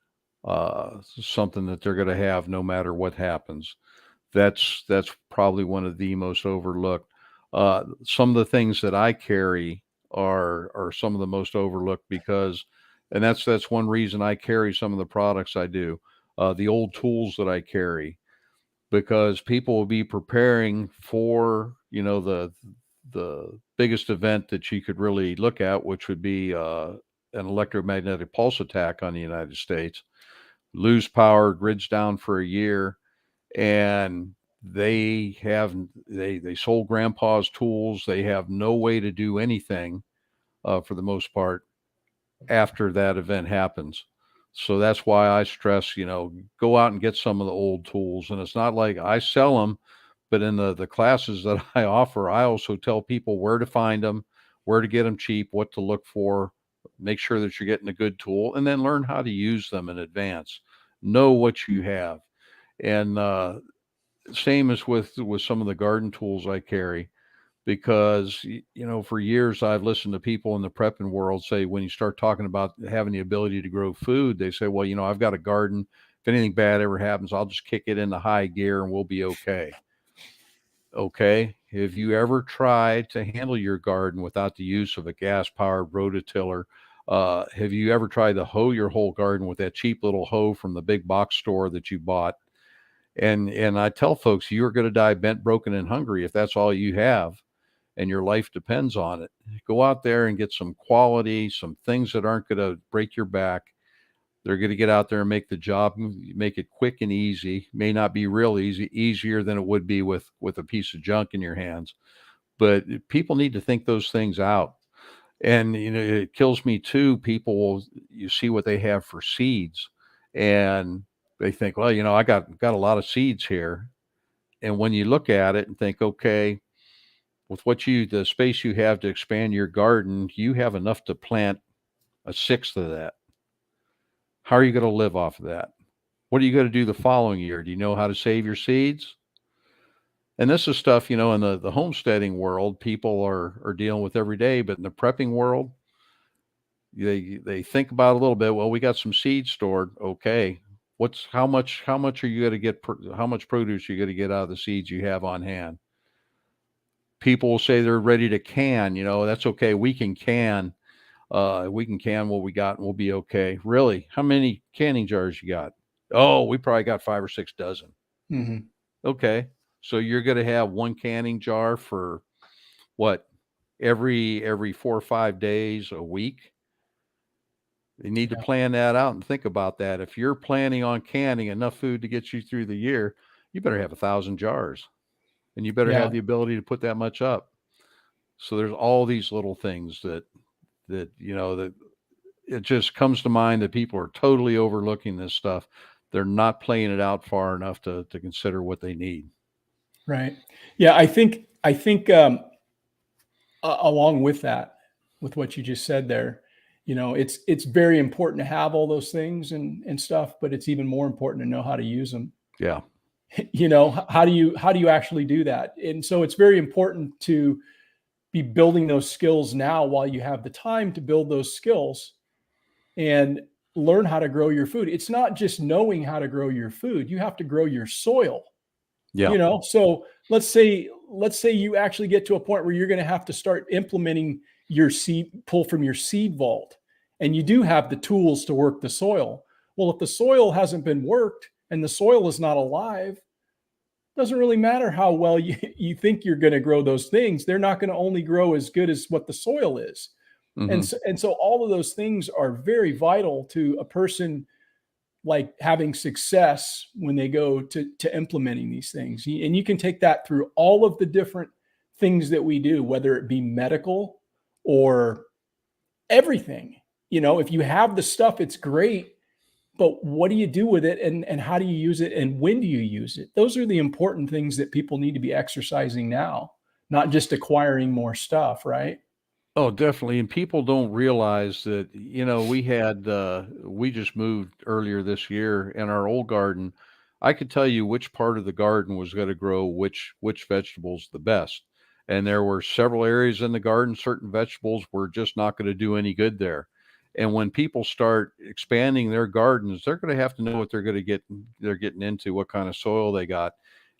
something that they're going to have no matter what happens. That's probably one of the most overlooked. Some of the things that I carry are some of the most overlooked because, and that's one reason I carry some of the products I do. The old tools that I carry, because people will be preparing for the biggest event that you could really look at, which would be an electromagnetic pulse attack on the United States. Lose power, grids down for a year, and they sold grandpa's tools. They have no way to do anything for the most part after that event happens. So that's why I stress, go out and get some of the old tools. And it's not like I sell them, but in the classes that I offer, I also tell people where to find them, where to get them cheap, what to look for, make sure that you're getting a good tool, and then learn how to use them in advance. Know what you have. And same as with some of the garden tools I carry, because for years I've listened to people in the prepping world say, when you start talking about having the ability to grow food, they say, well, I've got a garden. If anything bad ever happens, I'll just kick it into high gear and we'll be okay. Okay, have you ever tried to handle your garden without the use of a gas powered rototiller? Have you ever tried to hoe your whole garden with that cheap little hoe from the big box store that you bought? And I tell folks, you're going to die bent, broken, and hungry if that's all you have and your life depends on it. Go out there and get some quality, some things that aren't going to break your back. They're going to get out there and make the job, make it quick and easy. May not be real easy, easier than it would be with a piece of junk in your hands. But people need to think those things out. And it kills me too. You see what they have for seeds, and they think, well, I got a lot of seeds here. And when you look at it and think, okay, with the space you have to expand your garden, you have enough to plant a sixth of that. How are you going to live off of that? What are you going to do the following year? Do you know how to save your seeds? And this is stuff, in the homesteading world, people are dealing with every day. But in the prepping world, they think about it a little bit. Well, we got some seeds stored. Okay. How much are you going to get, how much produce are you going to get out of the seeds you have on hand? People will say they're ready to can, that's okay. We can can what we got and we'll be okay. Really? How many canning jars you got? Oh, we probably got 5 or 6 dozen.
Mhm.
Okay. So you're going to have one canning jar for what? Every 4 or 5 days a week. You need to
Yeah.
plan that out and think about that. If you're planning on canning enough food to get you through the year, you better have 1,000 jars, and you better have
Yeah.
the ability to put that much up. So there's all these little things that it just comes to mind that people are totally overlooking this stuff. They're not playing it out far enough to consider what they need.
Right. Yeah. I think along with that, with what you just said there, it's very important to have all those things and stuff, but it's even more important to know how to use them.
Yeah.
How do you actually do that? And so it's very important to be building those skills now while you have the time to build those skills and learn how to grow your food. It's not just knowing how to grow your food. You have to grow your soil.
Yeah.
So let's say you actually get to a point where you're going to have to start implementing your seed pull from your seed vault, and you do have the tools to work the soil. Well, if the soil hasn't been worked and the soil is not alive, it doesn't really matter how well you think you're going to grow those things. They're not going to only grow as good as what the soil is. and
Hmm.
so, and so all of those things are very vital to a person like having success when they go to implementing these things. And you can take that through all of the different things that we do, whether it be medical or everything. If you have the stuff, it's great, but what do you do with it, and how do you use it, and when do you use it? Those are the important things that people need to be exercising now, not just acquiring more stuff, right?
Oh, definitely. And people don't realize that, we just moved earlier this year in our old garden. I could tell you which part of the garden was going to grow which vegetables the best. And there were several areas in the garden, certain vegetables were just not going to do any good there. And when people start expanding their gardens, they're going to have to know what they're getting into, what kind of soil they got.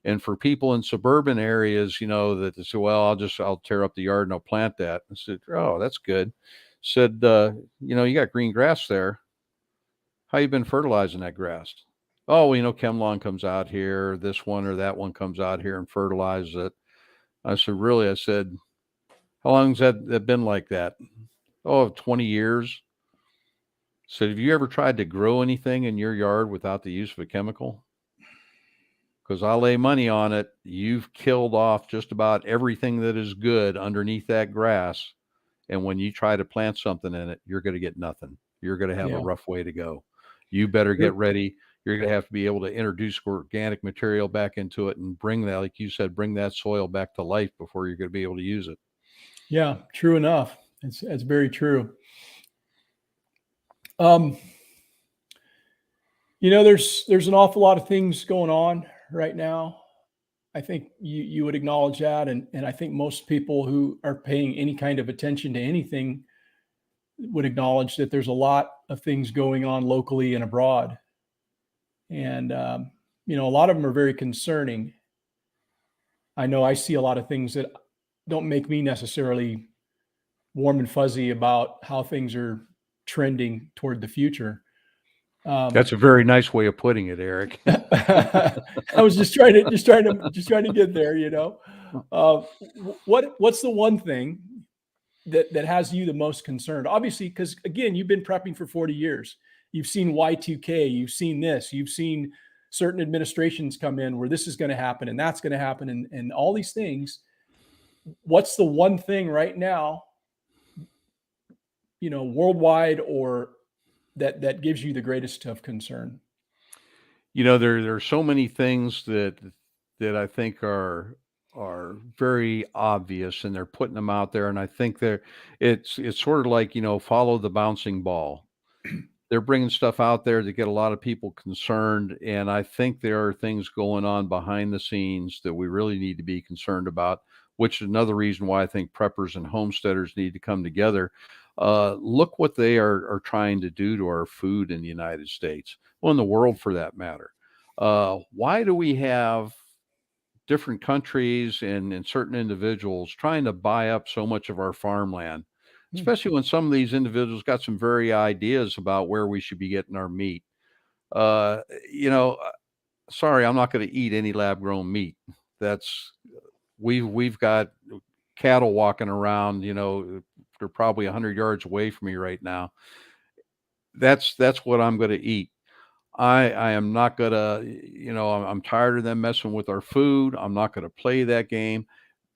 And for people in suburban areas, that they say, well, I'll tear up the yard and I'll plant that. I said, oh, that's good. Said, you got green grass there. How you been fertilizing that grass? Oh, well, ChemLawn comes out here, this one or that one comes out here and fertilizes it. I said, really? I said, how long has that been like that? Oh, 20 years. So have you ever tried to grow anything in your yard without the use of a chemical? Because I'll lay money on it, you've killed off just about everything that is good underneath that grass. And when you try to plant something in it, you're going to get nothing. You're going to have a
Yeah.
rough way to go. You better
Sure.
get ready. You're going to have to be able to introduce organic material back into it and bring that, like you said, bring that soil back to life before you're going to be able to use it.
Yeah, true enough. It's very true. Um, there's an awful lot of things going on right now. I think you would acknowledge that, and I think most people who are paying any kind of attention to anything would acknowledge that there's a lot of things going on locally and abroad, and a lot of them are very concerning. I know I see a lot of things that don't make me necessarily warm and fuzzy about how things are trending toward the future. Um,
That's a very nice way of putting it, Eric.
I was just trying to get there. What's the one thing that has you the most concerned? Obviously, because again, you've been prepping for 40 years. You've seen Y2K. You've seen this. You've seen certain administrations come in where this is going to happen and that's going to happen, and all these things. What's the one thing right now, worldwide, or that gives you the greatest of concern?
There are so many things that I think are very obvious, and they're putting them out there. And I think it's sort of like, follow the bouncing ball. They're bringing stuff out there to get a lot of people concerned. And I think there are things going on behind the scenes that we really need to be concerned about, which is another reason why I think preppers and homesteaders need to come together. Look what they are trying to do to our food in the United States, well, in the world for that matter. Why do we have different countries and certain individuals trying to buy up so much of our farmland,
Hmm.
especially when some of these individuals got some very ideas about where we should be getting our meat? Uh, you know, Sorry, I'm not going to eat any lab grown meat. That's we've got cattle walking around. They're probably 100 yards away from me right now. That's what I'm going to eat. I am not gonna, I'm tired of them messing with our food. I'm not gonna play that game.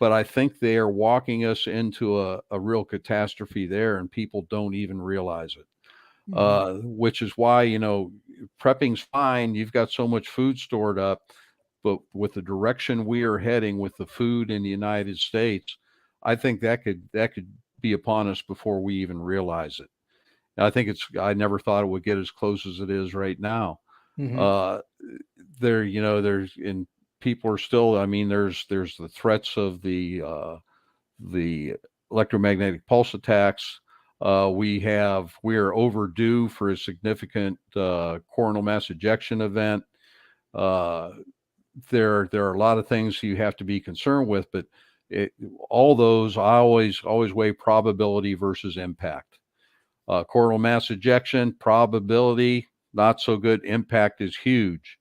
But I think they are walking us into a real catastrophe there, and people don't even realize it.
Hmm.
Which is why, prepping's fine. You've got so much food stored up, but with the direction we are heading with the food in the United States, I think that could be upon us before we even realize it. I never thought it would get as close as it is right now.
Hmm.
Uh, there's and people are still. I mean, there's the threats of the electromagnetic pulse attacks. We are overdue for a significant coronal mass ejection event. Uh, there are a lot of things you have to be concerned with, but it, all those I always weigh probability versus impact. Coronal mass ejection probability not so good. Impact is huge.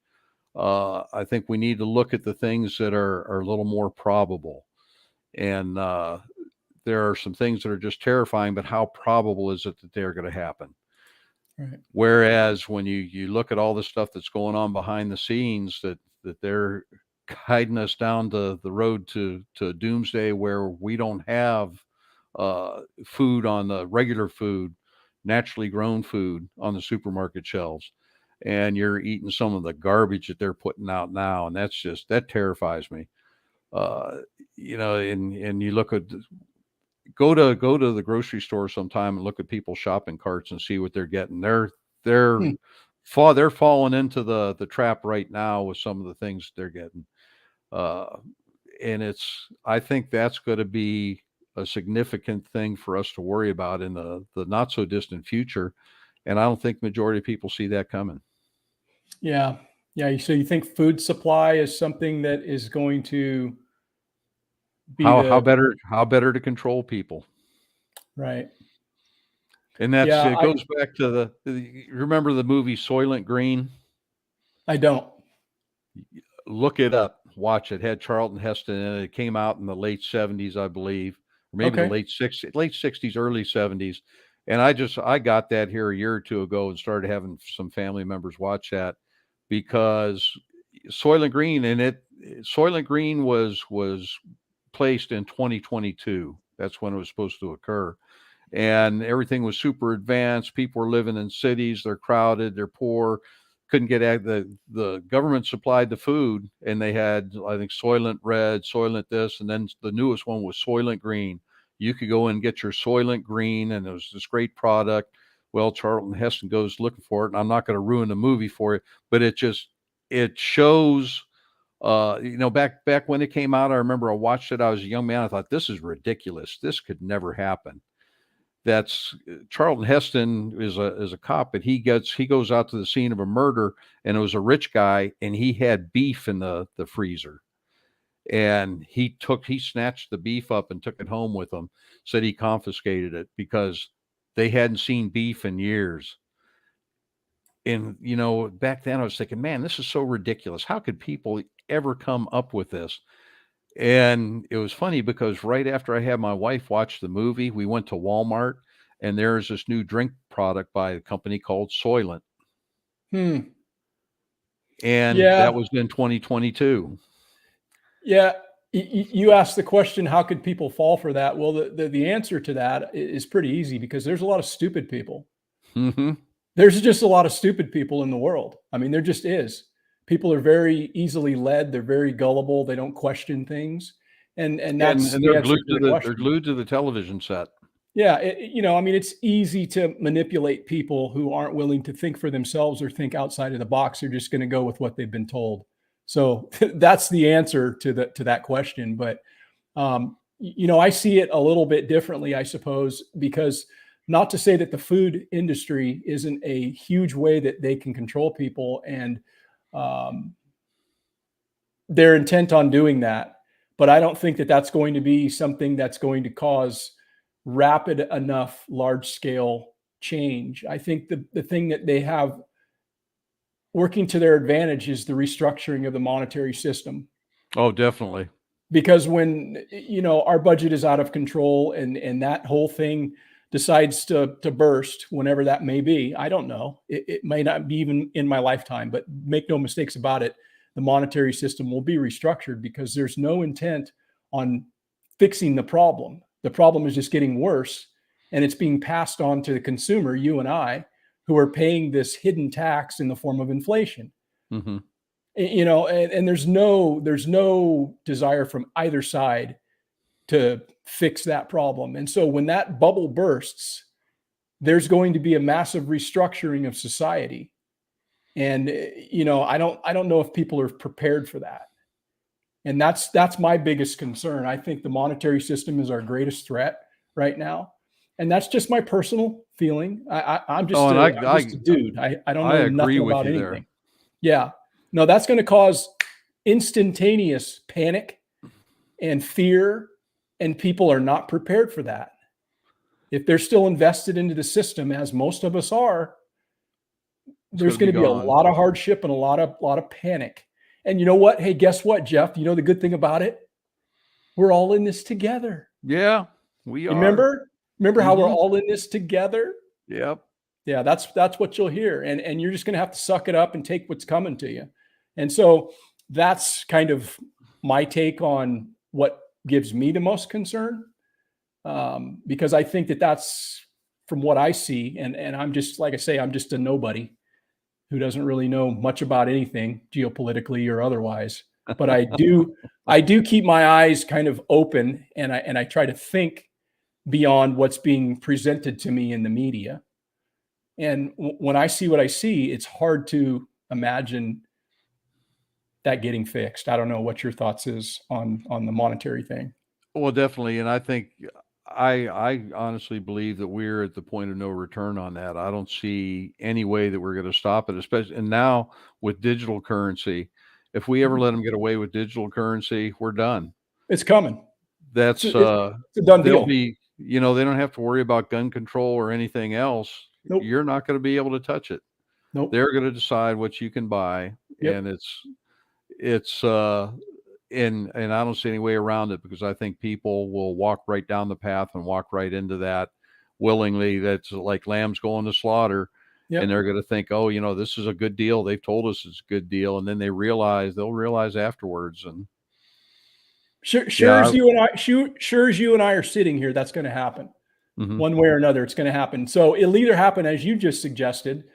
I think we need to look at the things that are a little more probable. And there are some things that are just terrifying, but how probable is it that they're going to happen?
Right.
Whereas when you look at all the stuff that's going on behind the scenes, that they're guiding us down the road to doomsday, where we don't have food on the regular food, naturally grown food on the supermarket shelves, and you're eating some of the garbage that they're putting out now, and that terrifies me. Uh, and you look at go to the grocery store sometime and look at people's shopping carts and see what they're getting. They're
Hmm.
they're falling into the trap right now with some of the things they're getting. Uh, and I think that's going to be a significant thing for us to worry about in the not so distant future. And I don't think majority of people see that coming.
Yeah. Yeah. So you think food supply is something that is going to be
How
the
better to control people.
right?
And
Yeah.
it goes back to you remember the movie Soilent Green?
I don't.
Look it up, watch it. Had Charlton Heston in it. It came out in the late 70s, I believe, or maybe the
Okay.
late 60s, early 70s. And I got that here a year or two ago and started having some family members watch that because Soylent Green in it. Soylent Green was placed in 2022. That's when it was supposed to occur, and everything was super advanced. People were living in cities. They're crowded. They're poor. Couldn't get the government supplied the food, and they had, I think, Soylent Red, Soylent this, and then the newest one was Soylent Green. You could go and get your Soylent Green, and it was this great product. Well, Charlton Heston goes looking for it, and I'm not going to ruin the movie for you, but it shows. Back when it came out, I remember I watched it. I was a young man. I thought, this is ridiculous. This could never happen. That's Charlton Heston is a cop, but he goes out to the scene of a murder, and it was a rich guy, and he had beef in the freezer, and he snatched the beef up and took it home with him. Said he confiscated it because they hadn't seen beef in years. And back then I was thinking, man, this is so ridiculous. How could people ever come up with this? And it was funny because right after I had my wife watch the movie, we went to Walmart, and there's this new drink product by a company called Soylent.
Hmm.
And that
Yeah.
was in 2022.
Yeah. You asked the question, how could people fall for that? Well, the answer to that is pretty easy because there's a lot of stupid people.
Hmm.
There's just a lot of stupid people in the world. I mean, there just is. People are very easily led. They're very gullible. They don't question things. And that's
And
the answer to the
they're
question.
glued to the television set.
Yeah, I mean, it's easy to manipulate people who aren't willing to think for themselves or think outside of the box. They're just going to go with what they've been told. So that's the answer to that question. But I see it a little bit differently, I suppose, because Not to say that the food industry isn't a huge way that they can control people, and they're intent on doing that. But I don't think that that's going to be something that's going to cause rapid enough large scale change. I think the thing that they have working to their advantage is the restructuring of the monetary system.
Oh, definitely.
Because when our budget is out of control and that whole thing decides to burst, whenever that may be, I don't know. It may not be even in my lifetime, but make no mistakes about it, the monetary system will be restructured because there's no intent on fixing the problem. The problem is just getting worse, and it's being passed on to the consumer, you and I, who are paying this hidden tax in the form of inflation.
Mm-hmm.
And there's no desire from either side to fix that problem. And so when that bubble bursts, there's going to be a massive restructuring of society. And I don't know if people are prepared for that. And that's my biggest concern. I think the monetary system is our greatest threat right now. And that's just my personal feeling. I'm just a dude. I don't know nothing about anything. There. Yeah. No, that's going to cause instantaneous panic and fear, and people are not prepared for that. If they're still invested into the system, as most of us are, there's going to be a lot of hardship and a lot of panic. And you know what? Hey, guess what, Jeff? You know the good thing about it? We're all in this together.
Yeah, we are.
Remember how we're all in this together?
Yep.
Yeah, that's what you'll hear. And you're just going to have to suck it up and take what's coming to you. And so that's kind of my take on what gives me the most concern, because I think that that's from what I see. And I'm just, like I say, I'm just a nobody who doesn't really know much about anything geopolitically or otherwise. But I do keep my eyes kind of open, and I try to think beyond what's being presented to me in the media. And when I see what I see, it's hard to imagine that getting fixed. I don't know what your thoughts is on the monetary thing.
Well, definitely. And I think I honestly believe that we're at the point of no return on that. I don't see any way that we're going to stop it, especially. And now with digital currency, if we ever let them get away with digital currency, we're done.
It's coming.
That's
it's a done deal.
They don't have to worry about gun control or anything else.
Nope.
You're not going to be able to touch it.
Nope.
They're going to decide what you can buy. Yep. And and I don't see any way around it, because I think people will walk right down the path and walk right into that willingly. That's like lambs going to slaughter. Yep. And they're going to think, oh, this is a good deal. They've told us it's a good deal. And then they'll realize afterwards. And
sure as you and I are sitting here, that's going to happen. Mm-hmm. One way or another, it's going to happen. So it'll either happen, as you just suggested,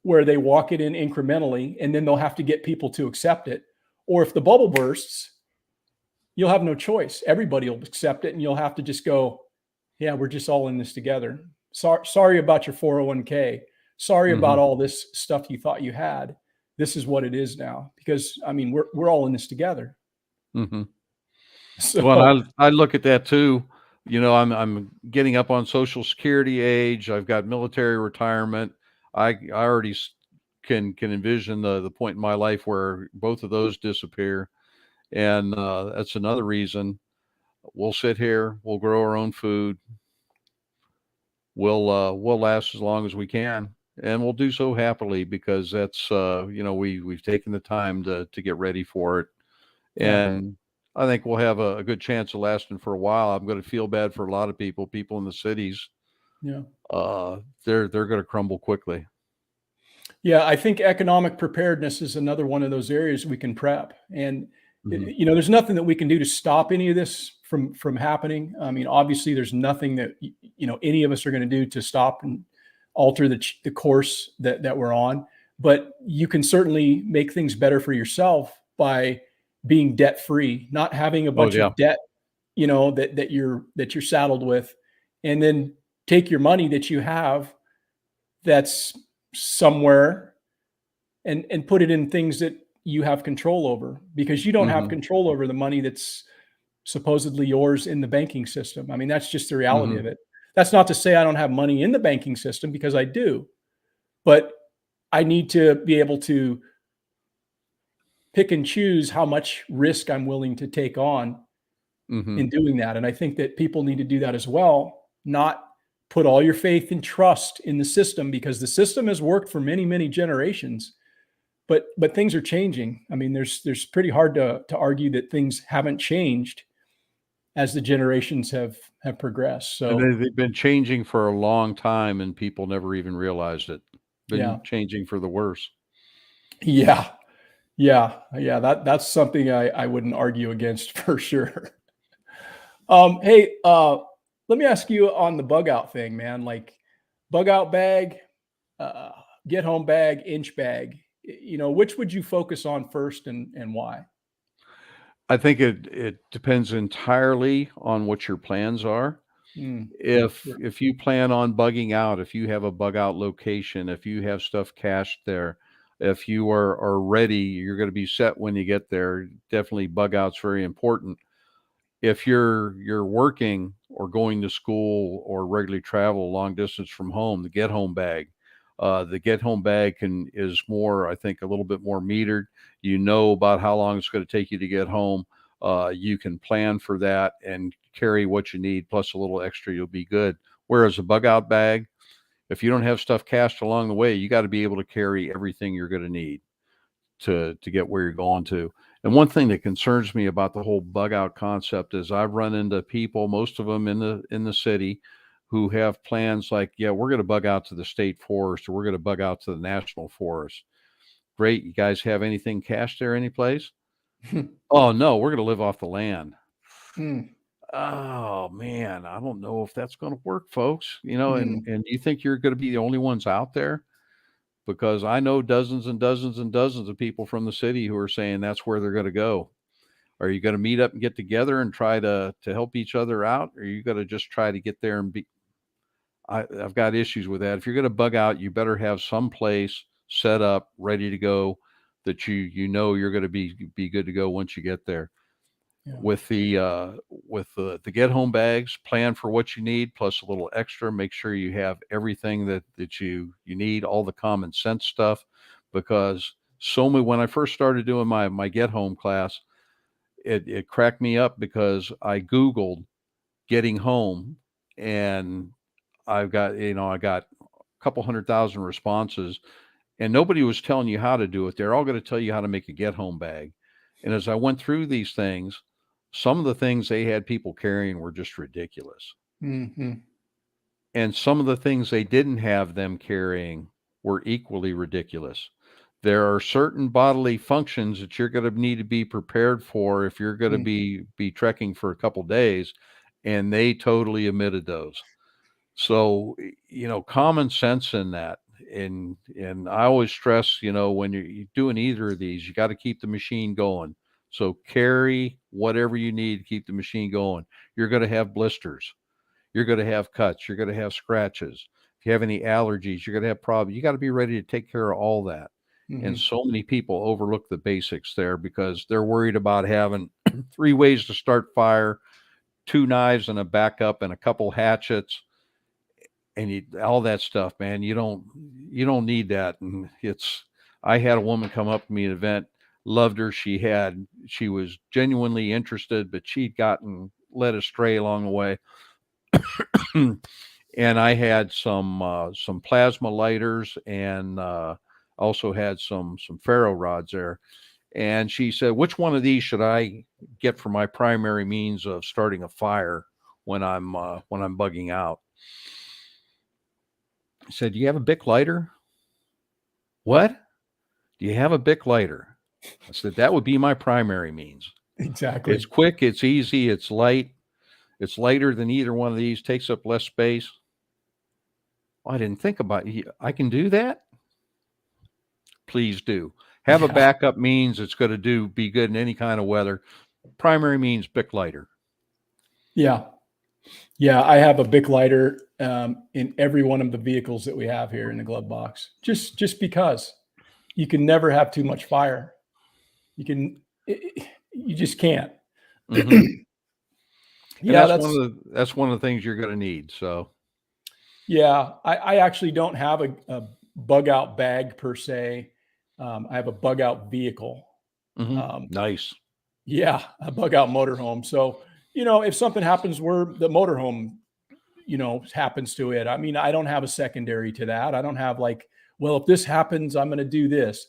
where they walk it in incrementally, and then they'll have to get people to accept it. Or if the bubble bursts, you'll have no choice. Everybody will accept it, and you'll have to just go, yeah, we're just all in this together. Sorry about your 401k. Sorry about all this stuff you thought you had. This is what it is now, because we're all in this together.
Mm-hmm. So, well, I look at that too. I'm getting up on Social Security age. I've got military retirement. I already can envision the point in my life where both of those disappear. And that's another reason we'll sit here, we'll grow our own food. We'll last as long as we can, and we'll do so happily, because that's, we've taken the time to get ready for it. And I think we'll have a good chance of lasting for a while. I'm going to feel bad for a lot of people in the cities.
Yeah.
They're going to crumble quickly.
Yeah. I think economic preparedness is another one of those areas we can prep. And, there's nothing that we can do to stop any of this from happening. Obviously there's nothing that, any of us are going to do to stop and alter the course that we're on, but you can certainly make things better for yourself by being debt free, not having a bunch of debt, that you're saddled with, and then take your money that you have that's somewhere and put it in things that you have control over, because you don't have control over the money that's supposedly yours in the banking system. That's just the reality of it. That's not to say I don't have money in the banking system, because I do, but I need to be able to pick and choose how much risk I'm willing to take on
Hmm.
in doing that. And I think that people need to do that as well, not put all your faith and trust in the system, because the system has worked for many, many generations. But things are changing. I mean, there's pretty hard to argue that things haven't changed as the generations have progressed.
And
So
they've been changing for a long time, and people never even realized it.
yeah,
Been changing for the worse.
yeah, yeah. That's something I wouldn't argue against for sure. Hey, let me ask you on the bug out thing, man. Like bug out bag, uh, get home bag, inch bag. Which would you focus on first, and why?
I think it depends entirely on what your plans are.
Mm,
If
sure.
if you plan on bugging out, if you have a bug out location, if you have stuff cached there, if you are ready, you're going to be set when you get there. Definitely bug out's very important. If you're working or going to school or regularly travel long distance from home, the get home bag is more, I think, a little bit more metered. You know about how long it's going to take you to get home. You can plan for that and carry what you need plus a little extra. You'll be good. Whereas a bug out bag, if you don't have stuff cached along the way, you got to be able to carry everything you're going to need to get where you're going to. And one thing that concerns me about the whole bug out concept is I've run into people, most of them in the city, who have plans like, yeah, we're going to bug out to the state forest, or we're going to bug out to the national forest. Great, you guys have anything cached there, any place? Oh no, we're going to live off the land.
Mm,
Oh man, I don't know if that's going to work, folks.
mm,
And you think you're going to be the only ones out there? Because I know dozens and dozens and dozens of people from the city who are saying that's where they're going to go. Are you going to meet up and get together and try to help each other out? Or are you going to just try to get there and be? I've got issues with that. If you're going to bug out, you better have some place set up, ready to go, that you know you're going to be good to go once you get there.
yeah.
With the get home bags, plan for what you need plus a little extra. Make sure you have everything that you need, all the common sense stuff, because so many, when I first started doing my get home class, it cracked me up because I Googled getting home, and I got a couple 100,000 responses, and nobody was telling you how to do it. They're all going to tell you how to make a get home bag. And as I went through these things, some of the things they had people carrying were just ridiculous.
Hmm.
And some of the things they didn't have them carrying were equally ridiculous. There are certain bodily functions that you're going to need to be prepared for if you're going to
Mm,
be trekking for a couple days, and they totally omitted those. So, common sense in that. And I always stress, when you're doing either of these, you got to keep the machine going. So carry whatever you need to keep the machine going. You're going to have blisters. You're going to have cuts. You're going to have scratches. If you have any allergies, you're going to have problems. You got to be ready to take care of all that. And
hmm.
so many people overlook the basics there because they're worried about having three ways to start fire, two knives and a backup and a couple hatchets, and all that stuff, man. You don't need that. And I had a woman come up to me at an event, loved her. She was genuinely interested, but she'd gotten led astray along the way. And I had some plasma lighters, and also had some ferro rods there. And she said, "Which one of these should I get for my primary means of starting a fire when I'm bugging out?" I said, "Do you have a Bic lighter?" "What? Do you have a Bic lighter?" I said, "That would be my primary means. It's
Exactly.
quick, it's easy, it's light, it's lighter than either one of these, takes up less space." "Well, I didn't think about it. I can do that?" Please do. Have a
Yeah.
backup means it's going to be good in any kind of weather. Primary means Bic lighter.
Yeah. Yeah. I have a Bic lighter in every one of the vehicles that we have here in the glove box, just because you can never have too much fire. You can, you just can't.
Hmm. And
Yeah. That's,
that's one of the things you're going to need. So,
Yeah, I actually don't have a bug out bag per se. I have a bug out vehicle. Um,
Nice.
yeah, a bug out motorhome. So, if something happens where the motorhome, happens to it, I mean, I don't have a secondary to that. I don't have like, well, if this happens, I'm going to do this.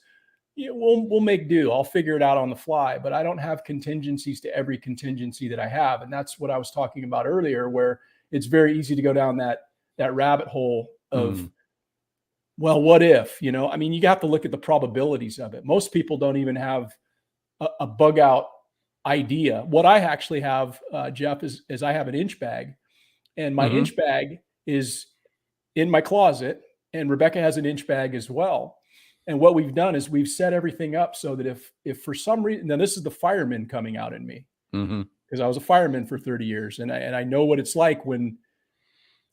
Yeah, we'll make do. I'll figure it out on the fly, but I don't have contingencies to every contingency that I have, and that's what I was talking about earlier, where it's very easy to go down that rabbit hole of,
Mhm.
well, what if? I mean, you have to look at the probabilities of it. Most people don't even have a bug out idea. What I actually have, Jeff, is I have an inch bag, and my
Mhm.
inch bag is in my closet, and Rebecca has an inch bag as well. And what we've done is we've set everything up so that if for some reason, now this is the fireman coming out in me,
Mhm.
because I was a fireman for 30 years, and I know what it's like when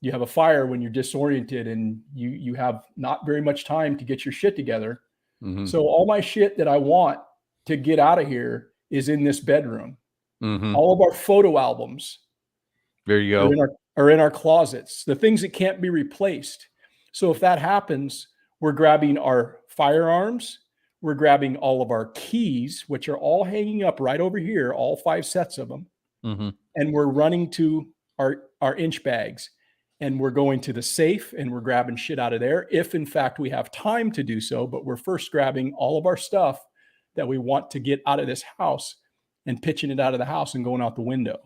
you have a fire, when you're disoriented and you have not very much time to get your shit together.
Mhm.
So all my shit that I want to get out of here is in this bedroom.
Mhm.
All of our photo albums
There you
are
go.
in our closets, the things that can't be replaced. So if that happens, we're grabbing our firearms, we're grabbing all of our keys, which are all hanging up right over here, all 5 sets of them,
Mhm.
and we're running to our inch bags, and we're going to the safe and we're grabbing shit out of there if in fact we have time to do so. But we're first grabbing all of our stuff that we want to get out of this house and pitching it out of the house and going out the window,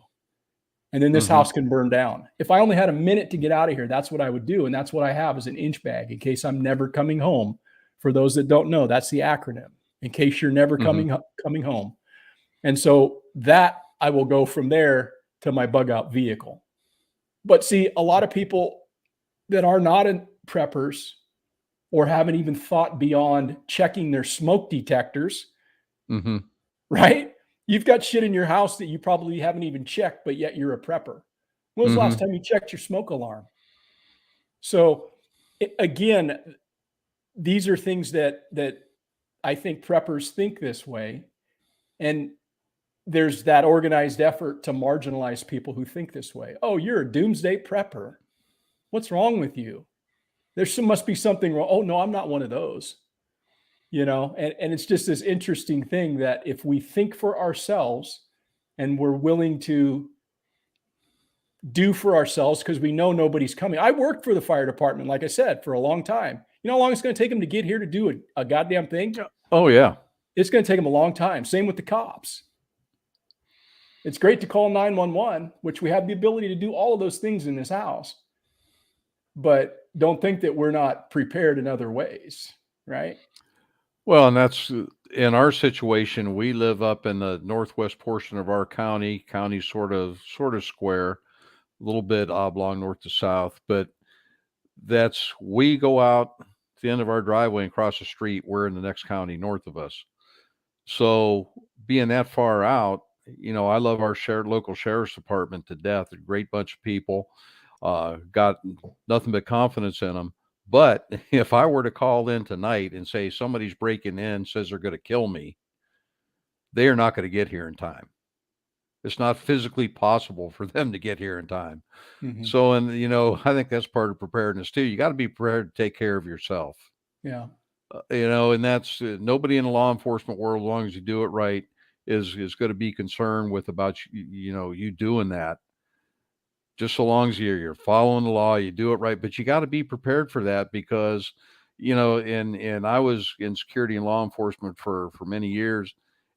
and then this
Mhm.
house can burn down. If I only had a minute to get out of here, that's what I would do. And that's what I have as an inch bag in case I'm never coming home. For those that don't know, that's the acronym, in case you're never
Mhm.
coming home. And so that I will go from there to my bug out vehicle. But see, a lot of people that are not in preppers or haven't even thought beyond checking their smoke detectors,
Mhm.
right? You've got shit in your house that you probably haven't even checked, but yet you're a prepper. When was the last
Mhm.
time you checked your smoke alarm? So again, these are things that I think preppers think this way, and there's that organized effort to marginalize people who think this way. Oh, you're a doomsday prepper. What's wrong with you? Must be something wrong. Oh no, I'm not one of those. And it's just this interesting thing that if we think for ourselves and we're willing to do for ourselves because we know nobody's coming. I worked for the fire department, like I said, for a long time. You know how long it's going to take them to get here to do a goddamn thing?
Yeah. Oh yeah.
It's going to take them a long time. Same with the cops. It's great to call 911, which we have the ability to do all of those things in this house, but don't think that we're not prepared in other ways, right?
Well, and that's in our situation. We live up in the northwest portion of our county. County sort of square, a little bit oblong north to south, but that's we go out to the end of our driveway and cross the street. We're in the next county north of us. So being that far out, I love our local sheriff's department to death. A great bunch of people. Got nothing but confidence in them. But if I were to call in tonight and say somebody's breaking in, says they're going to kill me, they are not going to get here in time. It's not physically possible for them to get here in time.
Mm-hmm.
So, and I think that's part of preparedness too. You got to be prepared to take care of yourself.
Yeah.
And that's nobody in the law enforcement world, as long as you do it right, is going to be concerned with about you doing that. Just so long as you're following the law, you do it right. But you got to be prepared for that because, and I was in security and law enforcement for many years,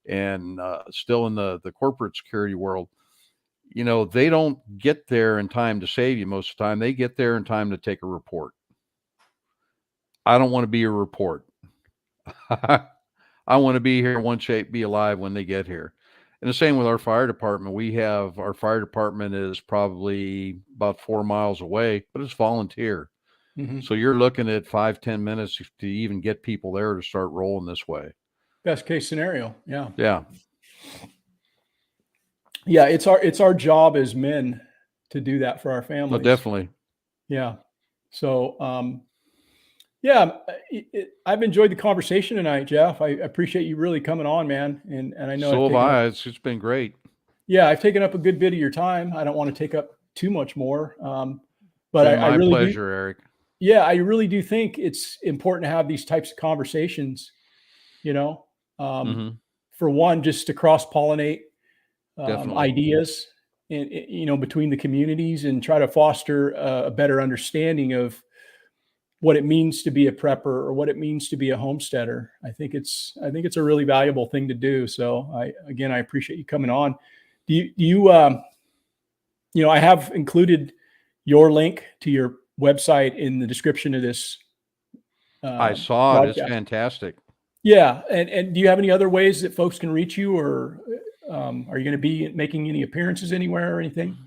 and still in the corporate security world. They don't get there in time to save you most of the time. They get there in time to take a report. I don't want to be a report. I want to be here in one shape, be alive when they get here. And the same with our fire department. Our fire department is probably about 4 miles away, but it's volunteer.
Mm-hmm.
So you're looking at 5-10 minutes to even get people there to start rolling this way.
Best case scenario. Yeah.
Yeah,
Yeah. It's our job as men to do that for our
no,
families.
definitely.
Yeah. So, yeah, I've enjoyed the conversation tonight, Jeff. I appreciate you really coming on, man. And I know I've
So have
taken up,
I. It's been great.
yeah, I've taken up a good bit of your time. I don't want to take up too much more. But
Been
I
my
really do.
pleasure, Eric.
Yeah, I really do think it's important to have these types of conversations, you know, um,
Hmm.
for one, just to cross pollinate
Definitely.
ideas between the communities and try to foster a better understanding of what it means to be a prepper or what it means to be a homesteader. I think it's a really valuable thing to do. So I appreciate you coming on. I have included your link to your website in the description of this
I saw it. It's
broadcast.
fantastic.
Yeah, and do you have any other ways that folks can reach you, or are you going to be making any appearances anywhere or anything?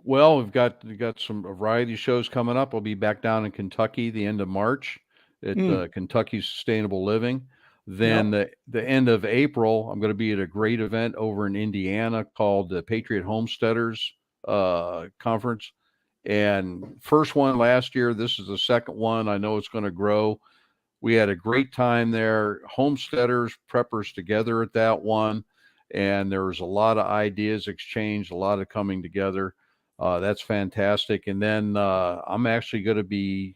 Well, we've got some variety shows coming up. I'll be back down in Kentucky the end of March at
Mm,
Kentucky Sustainable Living. Then
yep.
the end of April, I'm going to be at a great event over in Indiana called the Patriot Homesteaders Conference. And first one last year. This is the second one. I know it's going to grow. We had a great time there, homesteaders, preppers together at that one, and there was a lot of ideas exchanged, a lot of coming together. That's fantastic. And then I'm actually going to be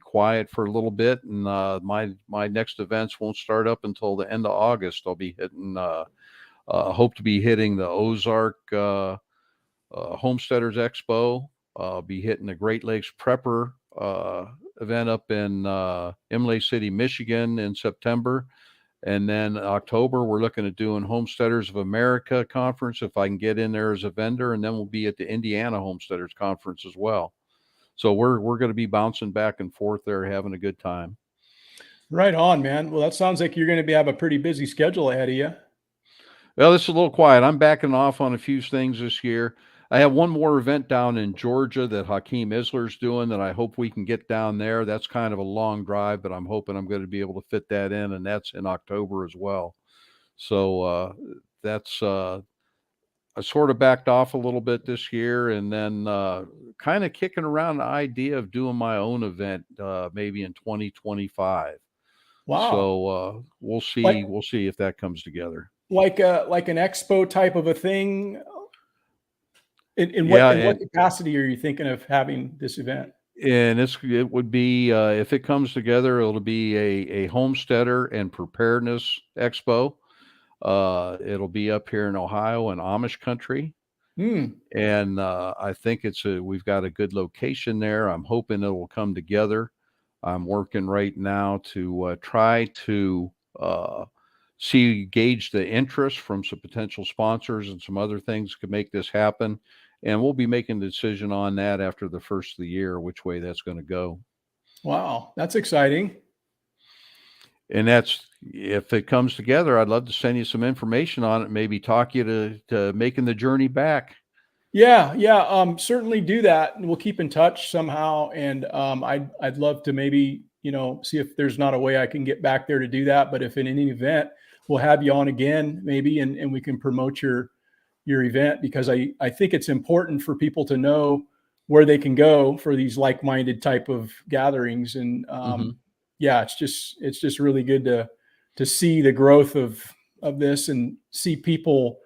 quiet for a little bit, and my next events won't start up until the end of August. I'll be hitting hope to be hitting the Ozark Homesteaders Expo. Be hitting the Great Lakes Prepper event up in Imlay City, Michigan in September. And then October, we're looking at doing Homesteaders of America conference if I can get in there as a vendor. And then we'll be at the Indiana Homesteaders Conference as well. So we're going to be bouncing back and forth there, having a good time.
Right on, man. Well, that sounds like you're going to have a pretty busy schedule ahead of you.
Well, this is a little quiet. I'm backing off on a few things this year. I have one more event down in Georgia that Hakeem Isler's doing that I hope we can get down there. That's kind of a long drive, but I'm hoping I'm going to be able to fit that in, and that's in October as well. So that's I sort of backed off a little bit this year, and then kind of kicking around the idea of doing my own event maybe in 2025.
Wow.
So we'll
Like
see. We'll see if that comes together.
like an expo type of a thing. In what
Yeah,
in what
and
capacity are you thinking of having this event?
it would be if it comes together, it'll be a homesteader and preparedness expo. It'll be up here in Ohio and Amish country,
Hmm.
and I think we've got a good location there. I'm hoping it will come together. I'm working right now to try to gauge the interest from some potential sponsors and some other things could make this happen. And we'll be making a decision on that after the first of the year, which way that's going to go.
Wow, that's exciting.
And that's if it comes together, I'd love to send you some information on it, maybe talk you to making the journey back.
Yeah, yeah. Certainly do that, and we'll keep in touch somehow. And I'd love to maybe see if there's not a way I can get back there to do that. But if in any event, we'll have you on again, maybe, and we can promote your event, because I think it's important for people to know where they can go for these like-minded type of gatherings. And
Hmm.
yeah, it's just really good to see the growth of this and see people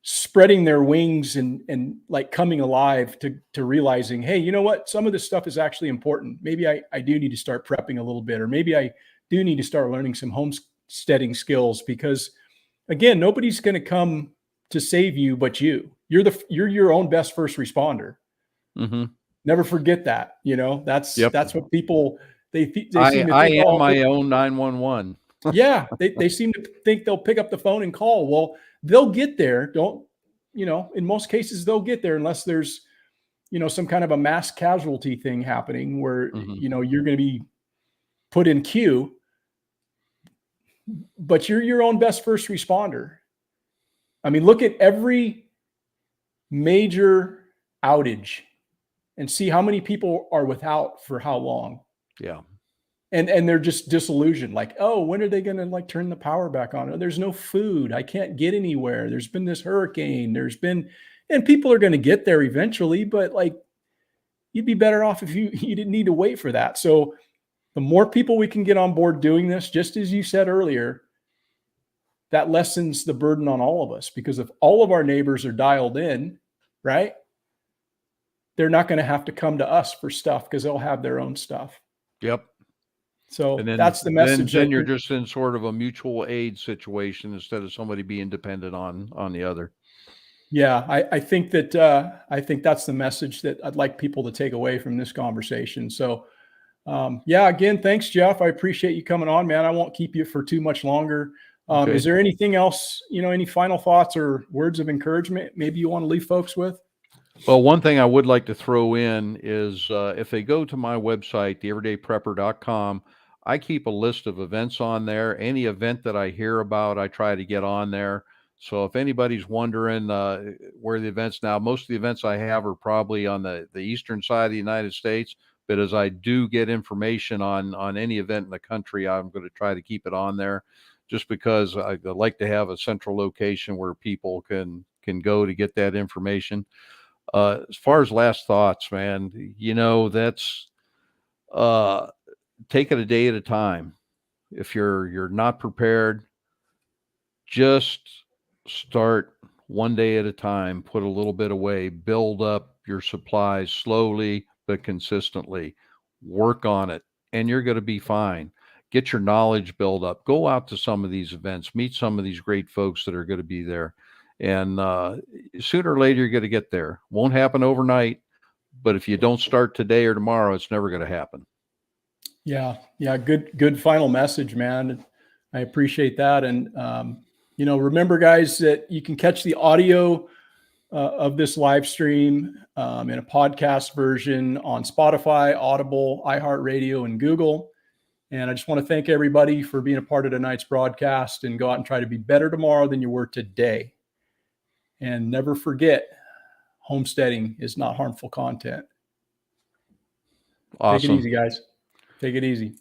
spreading their wings and like coming alive to realizing, hey, you know what, some of this stuff is actually important. Maybe I do need to start prepping a little bit, or maybe I do need to start learning some homesteading skills, because again, nobody's going to come to save you but you. You're your own best first responder.
Hmm.
Never forget that. That's
Yep.
that's what people they
I
seem to
I
think.
am
Oh,
my own 911.
yeah, they seem to think they'll pick up the phone and call. Well, they'll get there. Don't, in most cases, they'll get there unless there's, some kind of a mass casualty thing happening where,
Hmm.
you're going to be put in queue, but you're your own best first responder. I mean, look at every major outage and see how many people are without for how long.
Yeah.
And they're just disillusioned, like, oh, when are they going to like turn the power back on? Oh, there's no food, I can't get anywhere, there's been this hurricane, and people are going to get there eventually, but like, you'd be better off if you didn't need to wait for that. So the more people we can get on board doing this, just as you said earlier, that lessens the burden on all of us, because if all of our neighbors are dialed in, right, they're not going to have to come to us for stuff because they'll have their own stuff.
Yep.
So
And
that's the message.
then you're just in sort of a mutual aid situation instead of somebody being dependent on the other.
Yeah, I think that I think that's the message that I'd like people to take away from this conversation. So, yeah, again, thanks, Jeff. I appreciate you coming on, man. I won't keep you for too much longer.
Okay.
Is there anything else, any final thoughts or words of encouragement maybe you want to leave folks with?
Well, one thing I would like to throw in is if they go to my website, theeverydayprepper.com, I keep a list of events on there. Any event that I hear about, I try to get on there. So if anybody's wondering where the events now, most of the events I have are probably on the eastern side of the United States. But as I do get information on any event in the country, I'm going to try to keep it on there, just because I like to have a central location where people can go to get that information. As far as last thoughts, man, that's take it a day at a time. If you're not prepared, just start one day at a time, put a little bit away, build up your supplies slowly but consistently, work on it, and you're going to be fine. Get your knowledge build up, go out to some of these events, meet some of these great folks that are going to be there. And sooner or later, you're going to get there. Won't happen overnight, but if you don't start today or tomorrow, it's never going to happen.
Yeah. Good final message, man. I appreciate that. And, remember, guys, that you can catch the audio of this live stream in a podcast version on Spotify, Audible, iHeartRadio, and Google. And I just want to thank everybody for being a part of tonight's broadcast, and go out and try to be better tomorrow than you were today. And never forget, homesteading is not harmful content.
Awesome.
Take it easy, guys. Take it easy.